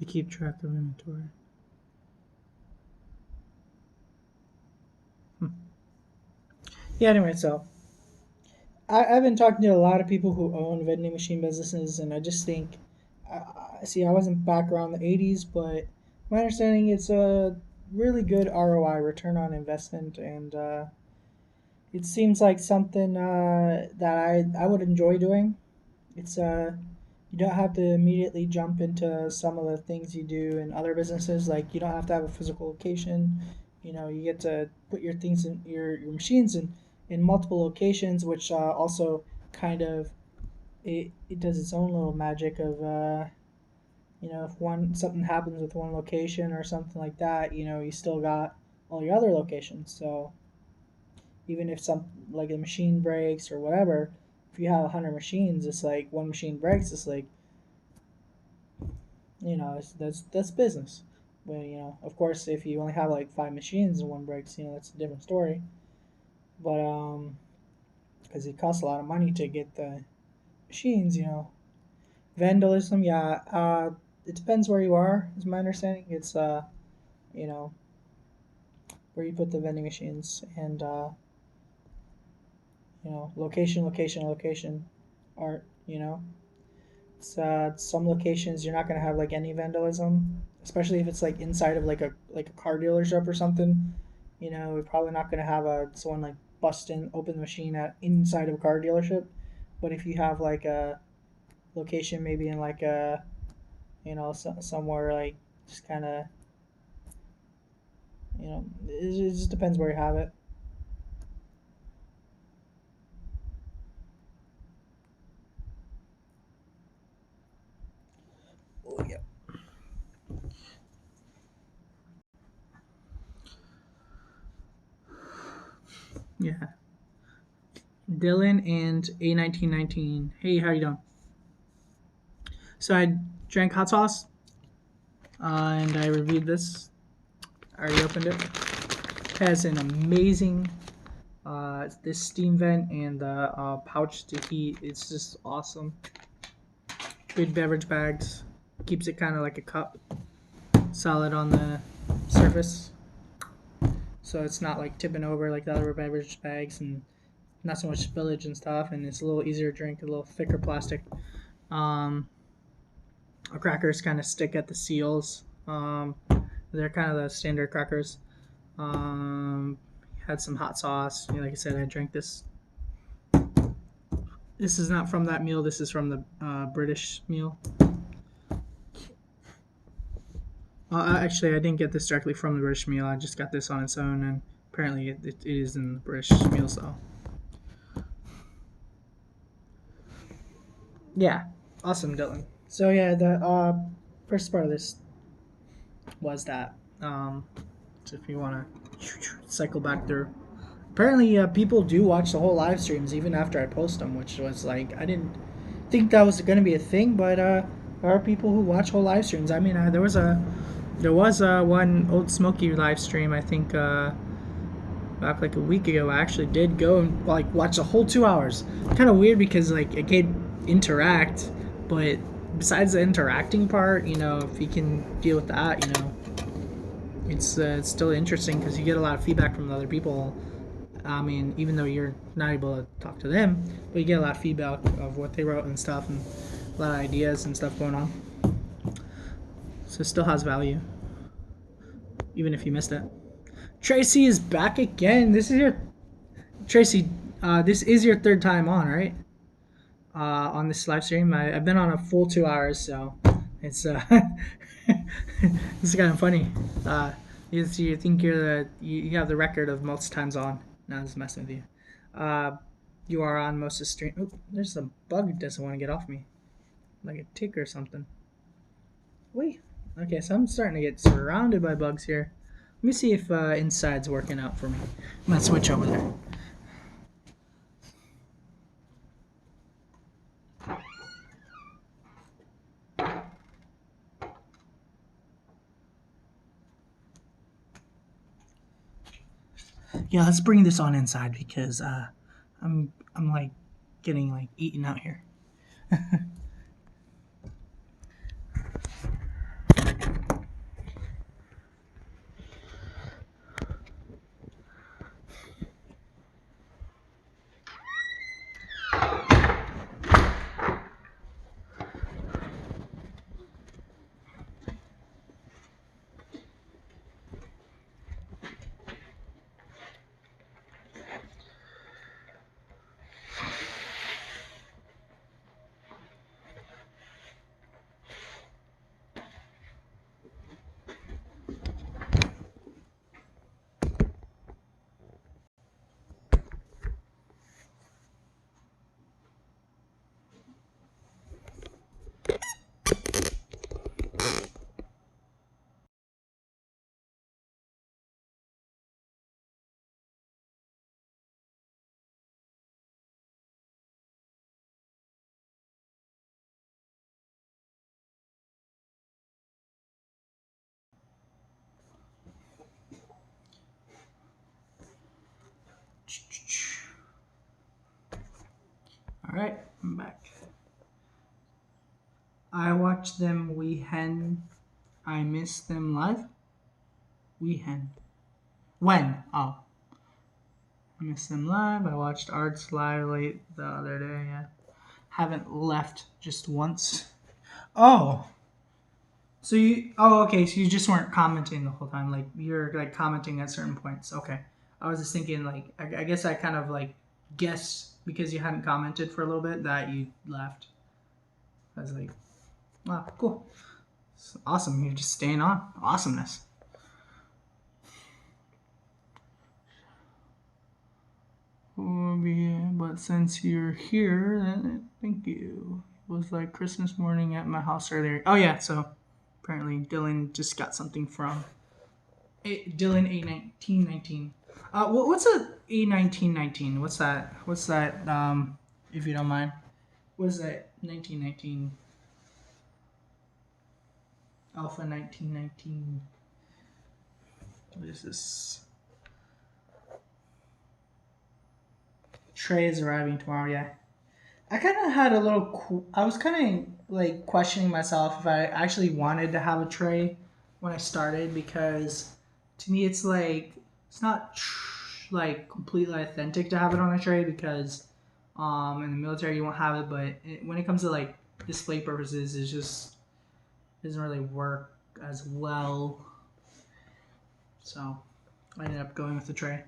keep track of inventory. Yeah, anyway, so I've been talking to a lot of people who own vending machine businesses, and I just think, see, I wasn't back around the 80s, but my understanding it's a really good ROI, return on investment, and it seems like something that I would enjoy doing. It's you don't have to immediately jump into some of the things you do in other businesses. Like you don't have to have a physical location. You know, you get to put your things in your machines in multiple locations, which also kind of it does its own little magic of you know, if one something happens with one location or something like that, you know, you still got all your other locations. So even if some like a machine breaks or whatever, if you have 100 machines, it's like one machine breaks, it's like, you know, that's business. But you know, of course, if you only have like 5 machines and one breaks, you know, that's a different story. But because it costs a lot of money to get the machines, you know, vandalism, yeah. It depends where you are. Is my understanding. It's you know, where you put the vending machines and you know, location, art. You know, it's some locations you're not gonna have like any vandalism, especially if it's like inside of like a car dealership or something. You know, we're probably not gonna have someone like bust in, open the machine at inside of a car dealership. But if you have like a location, maybe in like a, you know, somewhere like just kind of, you know, it just depends where you have it. Oh yeah. Yeah. Dylan and A1919. Hey, how you doing? So I drank hot sauce, and I reviewed this. I already opened it. It has an amazing this steam vent and the pouch to heat. It's just awesome. Good beverage bags. Keeps it kind of like a cup, solid on the surface, so it's not like tipping over like the other beverage bags, and not so much spillage and stuff. And it's a little easier to drink, a little thicker plastic. Um, our crackers kind of stick at the seals. They're kind of the standard crackers. Um, had some hot sauce. You know, like I said, I drank this. This is not from that meal. This is from the British meal. Actually, I didn't get this directly from the British meal. I just got this on its own, and apparently it is in the British meal. So, yeah, awesome, Dylan. So yeah, the first part of this was that. So if you want to cycle back through, apparently people do watch the whole live streams even after I post them, which was like I didn't think that was going to be a thing, but there are people who watch whole live streams. I mean, there was one Old Smoky live stream. I think back like a week ago. I actually did go and like watch the whole 2 hours. Kind of weird because like it could interact, but besides the interacting part, you know, if you can deal with that, you know, it's still interesting because you get a lot of feedback from the other people. I mean, even though you're not able to talk to them, but you get a lot of feedback of what they wrote and stuff, and a lot of ideas and stuff going on. So it still has value, even if you missed it. Tracy is back again. This is your Tracy. This is your third time on, right? On this live stream, I've been on a full 2 hours, so it's it's kind of funny. You think you have the record of most times on. No, I was messing with you. You are on most of the stream. Oh, there's a bug that doesn't want to get off me, like a tick or something. Wait. Okay, so I'm starting to get surrounded by bugs here. Let me see if inside's working out for me. I'm gonna switch over there. Yeah, let's bring this on inside because I'm like getting like eaten out here. Alright, I'm back. I watched them weekend. I missed them live. Weekend. When? Oh. I missed them live. I watched Arts live late the other day, yeah. Haven't left just once. Oh. So you okay, so you just weren't commenting the whole time. Like you're like commenting at certain points. Okay. I was just thinking like I guess I kind of like guess because you hadn't commented for a little bit that you left. I was like, wow, cool. It's awesome. You're just staying on. Awesomeness. Oh, yeah, but since you're here, then thank you. It was like Christmas morning at my house earlier. Oh yeah, so apparently Dylan just got something from Dylan A1919. What's a A1919? What's that? What's that? If you don't mind, what's that? 1919 Alpha 1919. What is this? Trey is arriving tomorrow. Yeah, I kind of had a little. I was kind of like questioning myself if I actually wanted to have a tray when I started because to me it's like it's not like completely authentic to have it on a tray because in the military you won't have it, but when it comes to like display purposes, it just doesn't really work as well. So I ended up going with the tray.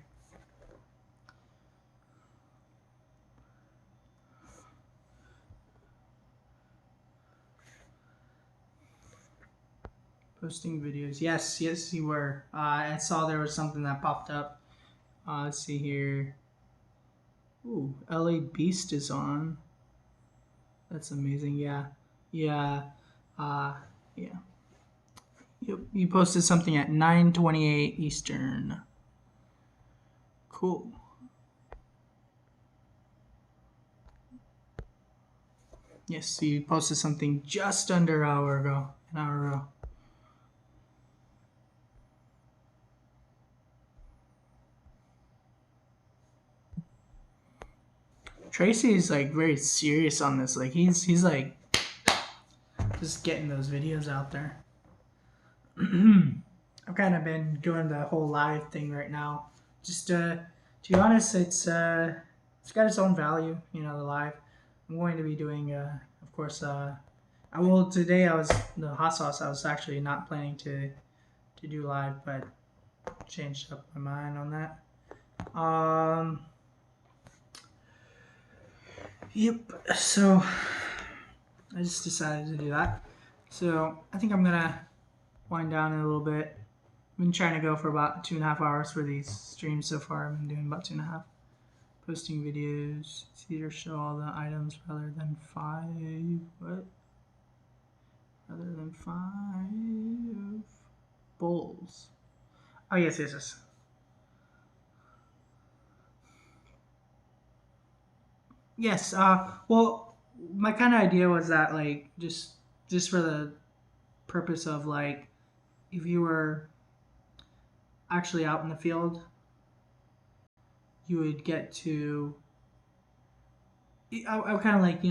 Posting videos. Yes, you were. I saw there was something that popped up. Let's see here. Ooh, LA Beast is on. That's amazing. Yeah. Yeah. Yeah. You posted something at 9:28 Eastern. Cool. Yes, so you posted something just under an hour ago. Tracy is like very serious on this. Like he's like just getting those videos out there. I've kind of been doing the whole live thing right now. Just to be honest, it's got its own value. You know, the live. I'm going to be doing, of course. I will today. I was the hot sauce. I was actually not planning to do live, but changed up my mind on that. Yep. So I just decided to do that. So I think I'm gonna wind down in a little bit. I've been trying to go for about 2.5 hours for these streams so far. I've been doing about 2.5. Posting videos. It's easier to show all the items rather than 5. What? Rather than 5 bowls. Oh yes. Yes. Well, my kind of idea was that like just for the purpose of like if you were actually out in the field, you would get to. I kind of like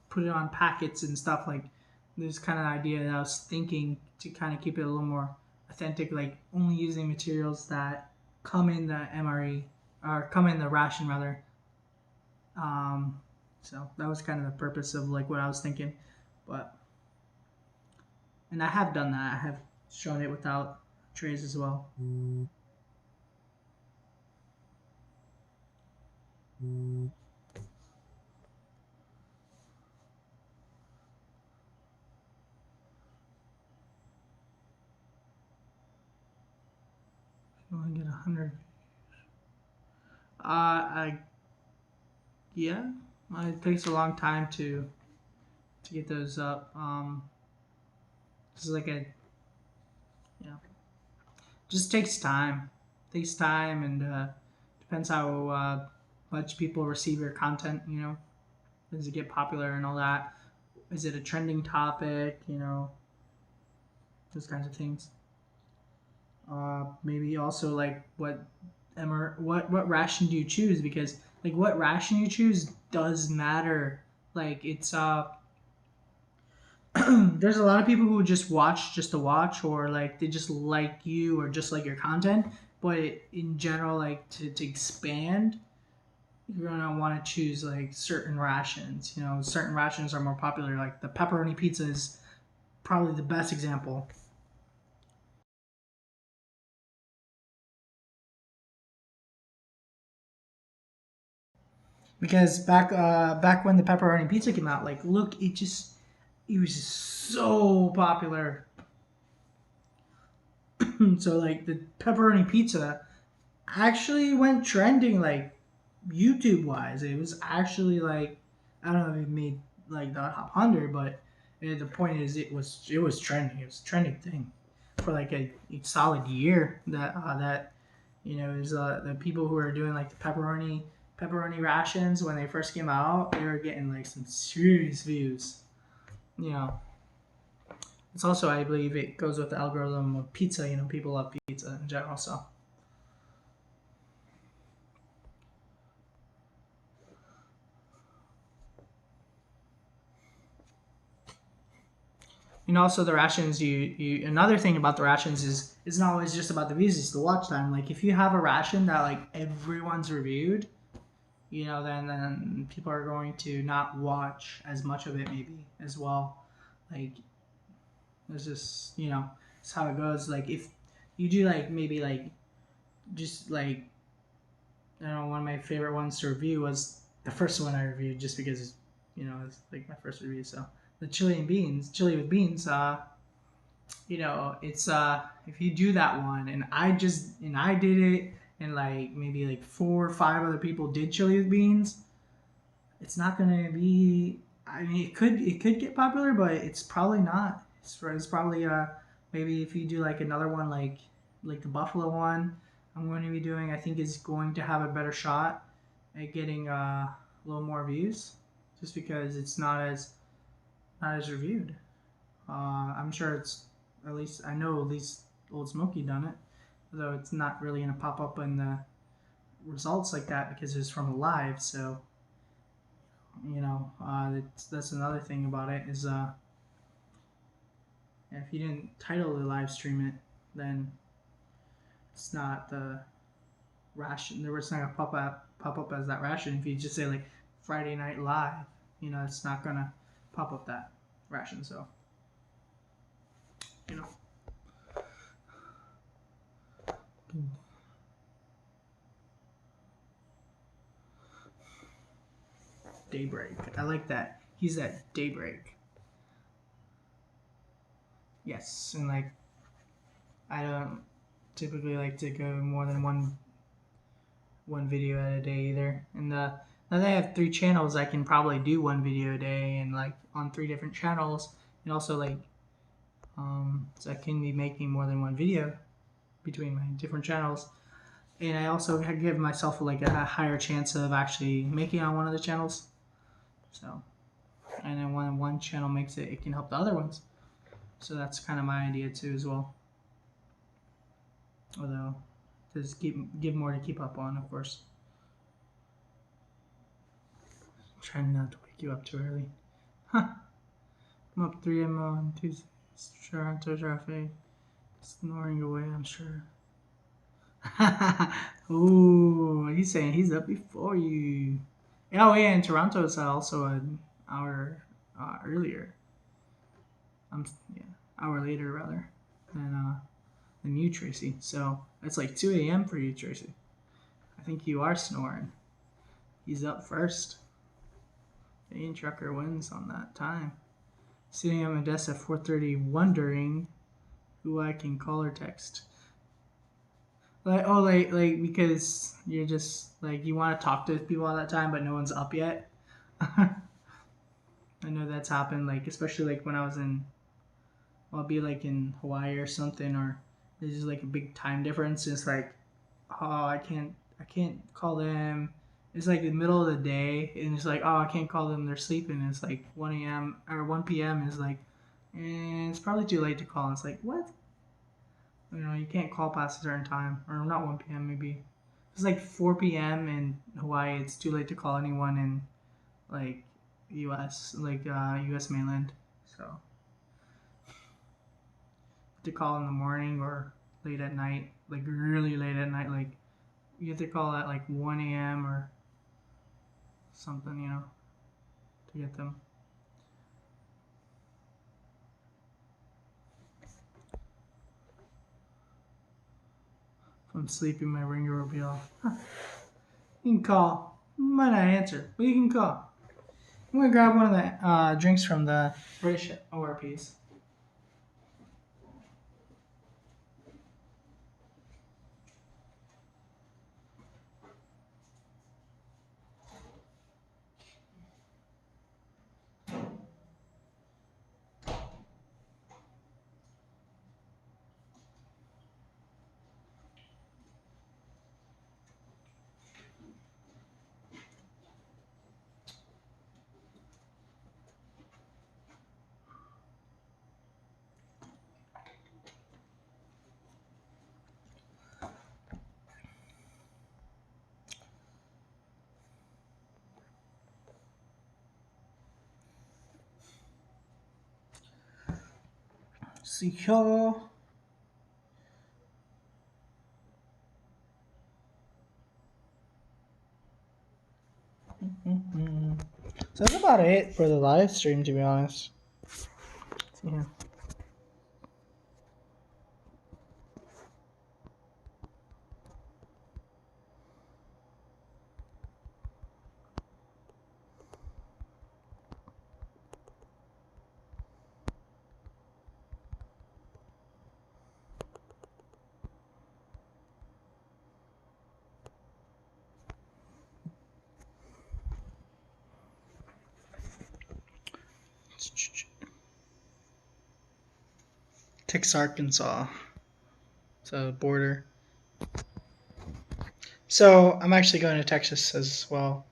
put it on packets and stuff like. There's kind of an idea that I was thinking to kind of keep it a little more authentic, like only using materials that come in the MRE or come in the ration rather. So that was kind of the purpose of like what I was thinking, and I have done that. I have shown it without trays as well. You want to get 100. Yeah, it takes a long time to get those up. This is like just takes time. And depends how much people receive your content. Does it get popular and all that? Is it a trending topic? Those kinds of things. Maybe also like what ration do you choose? Because like what ration you choose does matter Like it's there's a lot of people who just watch just to watch, or like they just like you or just like your content. But in general, like to expand, you're gonna want to choose like certain rations. You know, certain rations are more popular. Like the pepperoni pizza is probably the best example. Because back when the pepperoni pizza came out, like look, it was just so popular. So like the pepperoni pizza actually went trending, like YouTube wise. It was actually like, I don't know if it made like the top 100, but the point is it was trending. It was a trending thing for like a solid year. That is the people who are doing like the pepperoni rations when they first came out. They were getting like some serious views. You know, it's also, I believe, it goes with the algorithm of pizza. People love pizza in general, so. And also the rations, you another thing about the rations is it's not always just about the views, it's the watch time. Like if you have a ration that like everyone's reviewed, then people are going to not watch as much of it maybe as well. Like it's just, it's how it goes. Like if you do like maybe like just like, I don't know, one of my favorite ones to review was the first one I reviewed, just because it's like my first review. So the chili with beans, it's if you do that one, and I did it, and like maybe like 4 or 5 other people did chili with beans, it's not gonna be, I mean, it could get popular, but it's probably not. It's probably maybe if you do like another one, like the buffalo one I'm going to be doing, I think is going to have a better shot at getting a little more views, just because it's not as reviewed. I'm sure it's, at least I know, at least Old Smoky done it, though it's not really gonna pop up in the results like that because it's from a live. So that's another thing about it is if you didn't title the live stream it, then it's not the ration. It's not gonna pop up as that ration. If you just say like Friday Night Live, it's not gonna pop up that ration. So you know. Daybreak. I like that. He's at Daybreak. Yes, and like I don't typically like to go more than one video at a day either. And now that I have 3 channels, I can probably do one video a day, and like on 3 different channels, and also like so I can be making more than one video between my different channels. And I also give myself like a higher chance of actually making on one of the channels. So, and then when one channel makes it, it can help the other ones. So that's kind of my idea too as well. Although, just give more to keep up on, of course. I'm trying not to wake you up too early. Huh. I'm up 3 a.m. on Tuesday. Toronto traffic. Snoring away, I'm sure. Ooh, he's saying he's up before you. Oh yeah, in Toronto it's also an hour earlier. Yeah, hour later rather than you, Tracy. So it's like 2 a.m. for you, Tracy. I think you are snoring. He's up first. Ian Trucker wins on that time. Sitting at my desk at 4:30, wondering who I can call or text. Like because you're just like you want to talk to people at that time, but no one's up yet. I know that's happened. Like especially like when I was I'll be like in Hawaii or something, or there's just like a big time difference. It's like, oh, I can't call them. It's like the middle of the day, and it's like, oh, I can't call them. They're sleeping. It's like 1 a.m. or 1 p.m. Is like, it's probably too late to call. It's like, what? You can't call past a certain time, or not 1 p.m. maybe. It's like 4 p.m. in Hawaii. It's too late to call anyone, and like U.S. like U.S. mainland. So to call in the morning or late at night, like really late at night, like you have to call at like 1 a.m. or something, to get them. If I'm sleeping, my ringer will be off. Huh. You can call. Might not answer, but you can call. I'm gonna grab one of the drinks from the British ORPs. See here. So that's about it for the live stream, to be honest. See here. Texas, Arkansas. So border. So I'm actually going to Texas as well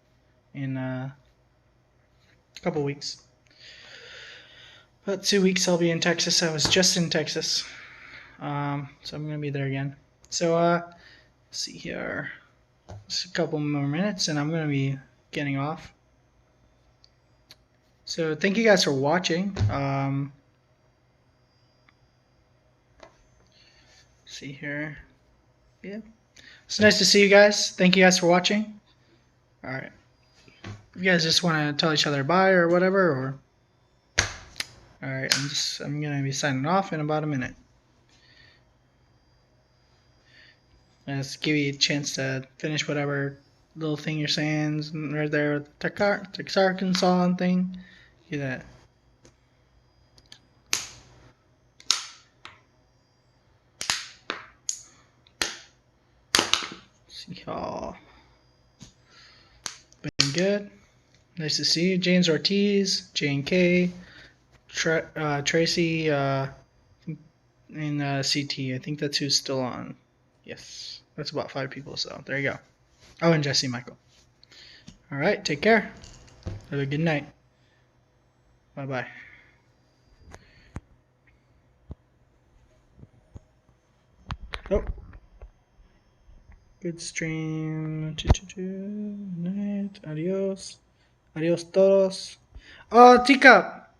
in a couple weeks. About 2 weeks I'll be in Texas. I was just in Texas. So I'm gonna be there again. So let's see here. Just a couple more minutes and I'm gonna be getting off. So thank you guys for watching. See here. Yeah. It's nice to see you guys. Thank you guys for watching. Alright. If you guys just want to tell each other bye or whatever, or alright, I'm gonna be signing off in about a minute. Just give you a chance to finish whatever little thing you're saying right there with the Texas, Arkansas thing. Do that. See y'all. Been good. Nice to see you. James Ortiz, Jane K, Tracy, and CT. I think that's who's still on. Yes. That's about 5 people, so there you go. Oh, and Jesse Michael. Alright, take care. Have a good night. Bye-bye. Oh. Good stream. Night. Adios. Adios todos. Oh, Teacup.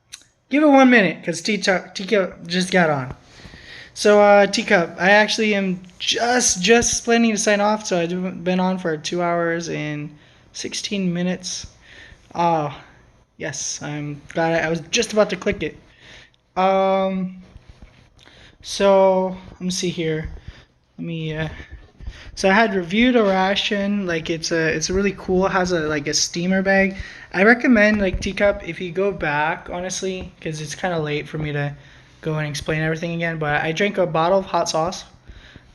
Give it 1 minute, because Teacup just got on. So, Teacup, I actually am just planning to sign off, so I've been on for 2 hours and 16 minutes. Oh, yes, I'm glad I was just about to click it. So, let me see here. So I had reviewed a Ration, like it's really cool. It has a steamer bag. I recommend like Teacup if you go back, honestly, because it's kind of late for me to go and explain everything again. But I drank a bottle of hot sauce.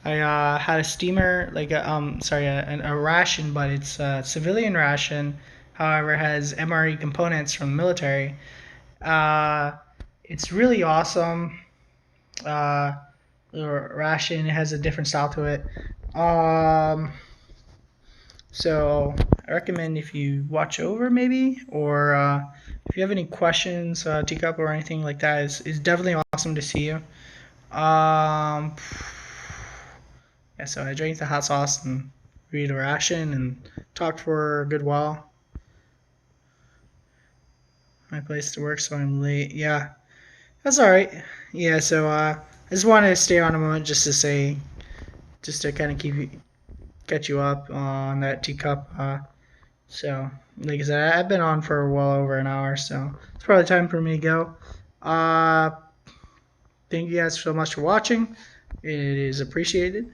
I had a steamer, like a ration, but it's a civilian ration. However, has MRE components from the military. It's really awesome. Ration, it has a different style to it. So I recommend if you watch over maybe, or if you have any questions, Teacup or anything like that, is definitely awesome to see you. Yeah, so I drank the hot sauce and read a Ration and talked for a good while. my place to work, so I'm late. Yeah, that's all right. Yeah, so I just wanted to stay on a moment just to say, just to kind of catch you up on that teacup. So, like I said, I've been on for well over an hour, so it's probably time for me to go. Uh, thank you guys so much for watching. It is appreciated,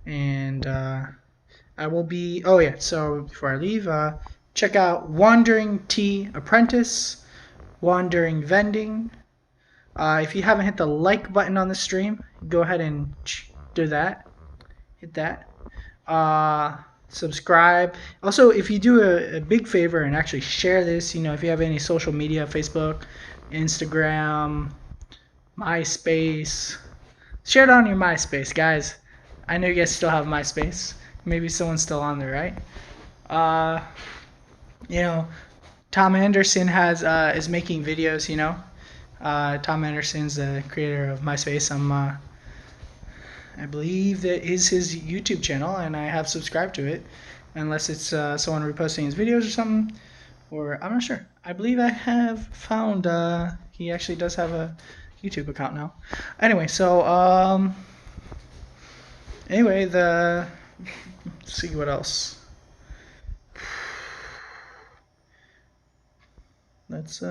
and I will be. Oh yeah, so before I leave, check out Wandering Tea Apprentice, Wandering Vending. If you haven't hit the like button on the stream, go ahead and do that. Hit that. Subscribe. Also, if you do a big favor and actually share this, if you have any social media, Facebook, Instagram, MySpace, share it on your MySpace, guys. I know you guys still have MySpace. Maybe someone's still on there, right? Uh, you know, Tom Anderson is making videos. Tom Anderson's the creator of MySpace. I believe that is his YouTube channel, and I have subscribed to it, unless it's someone reposting his videos or something, or I'm not sure. I believe I have found he actually does have a YouTube account now. Anyway, anyway, let's see what else. Let's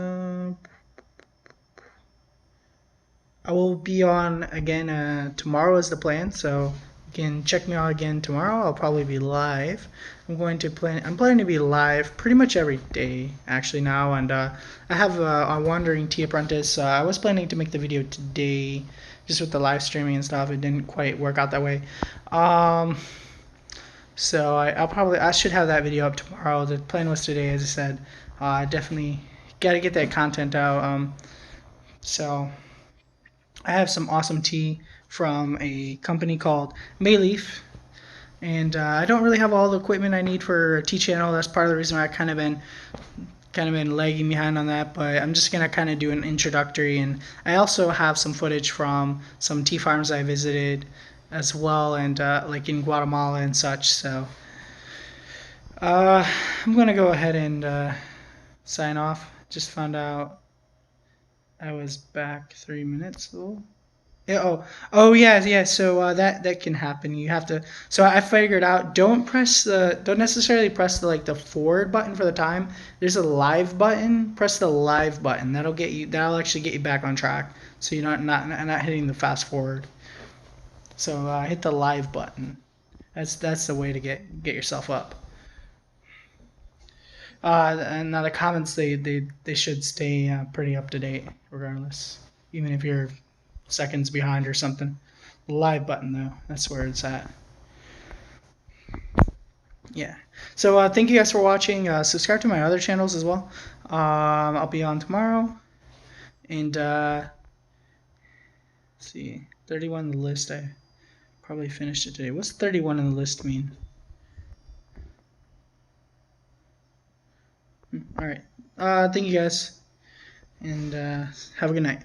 I will be on again tomorrow is the plan, so you can check me out again tomorrow. I'll probably be live. I'm planning to be live pretty much every day actually now, and I have a Wandering Tea Apprentice. I was planning to make the video today, just with the live streaming and stuff. It didn't quite work out that way. So I should have that video up tomorrow. The plan was today, as I said. Definitely got to get that content out. So I have some awesome tea from a company called Mayleaf, and I don't really have all the equipment I need for a tea channel. That's part of the reason why I kind of been lagging behind on that. But I'm just gonna kind of do an introductory, and I also have some footage from some tea farms I visited as well, and like in Guatemala and such. So I'm gonna go ahead and sign off. Just found out I was back 3 minutes ago. Yeah, oh yeah. So that can happen. You have to. So I figured out. Don't necessarily press the forward button for the time. There's a live button. Press the live button. That'll actually get you back on track. So you're not hitting the fast forward. So hit the live button. That's the way to get yourself up. And now the comments they should stay pretty up to date regardless, even if you're seconds behind or something. The live button though, that's where it's at. Yeah. So thank you guys for watching. Subscribe to my other channels as well. I'll be on tomorrow, and let's see, 31 on the list. I probably finished it today. What's 31 on the list mean? All right. Thank you guys, and have a good night.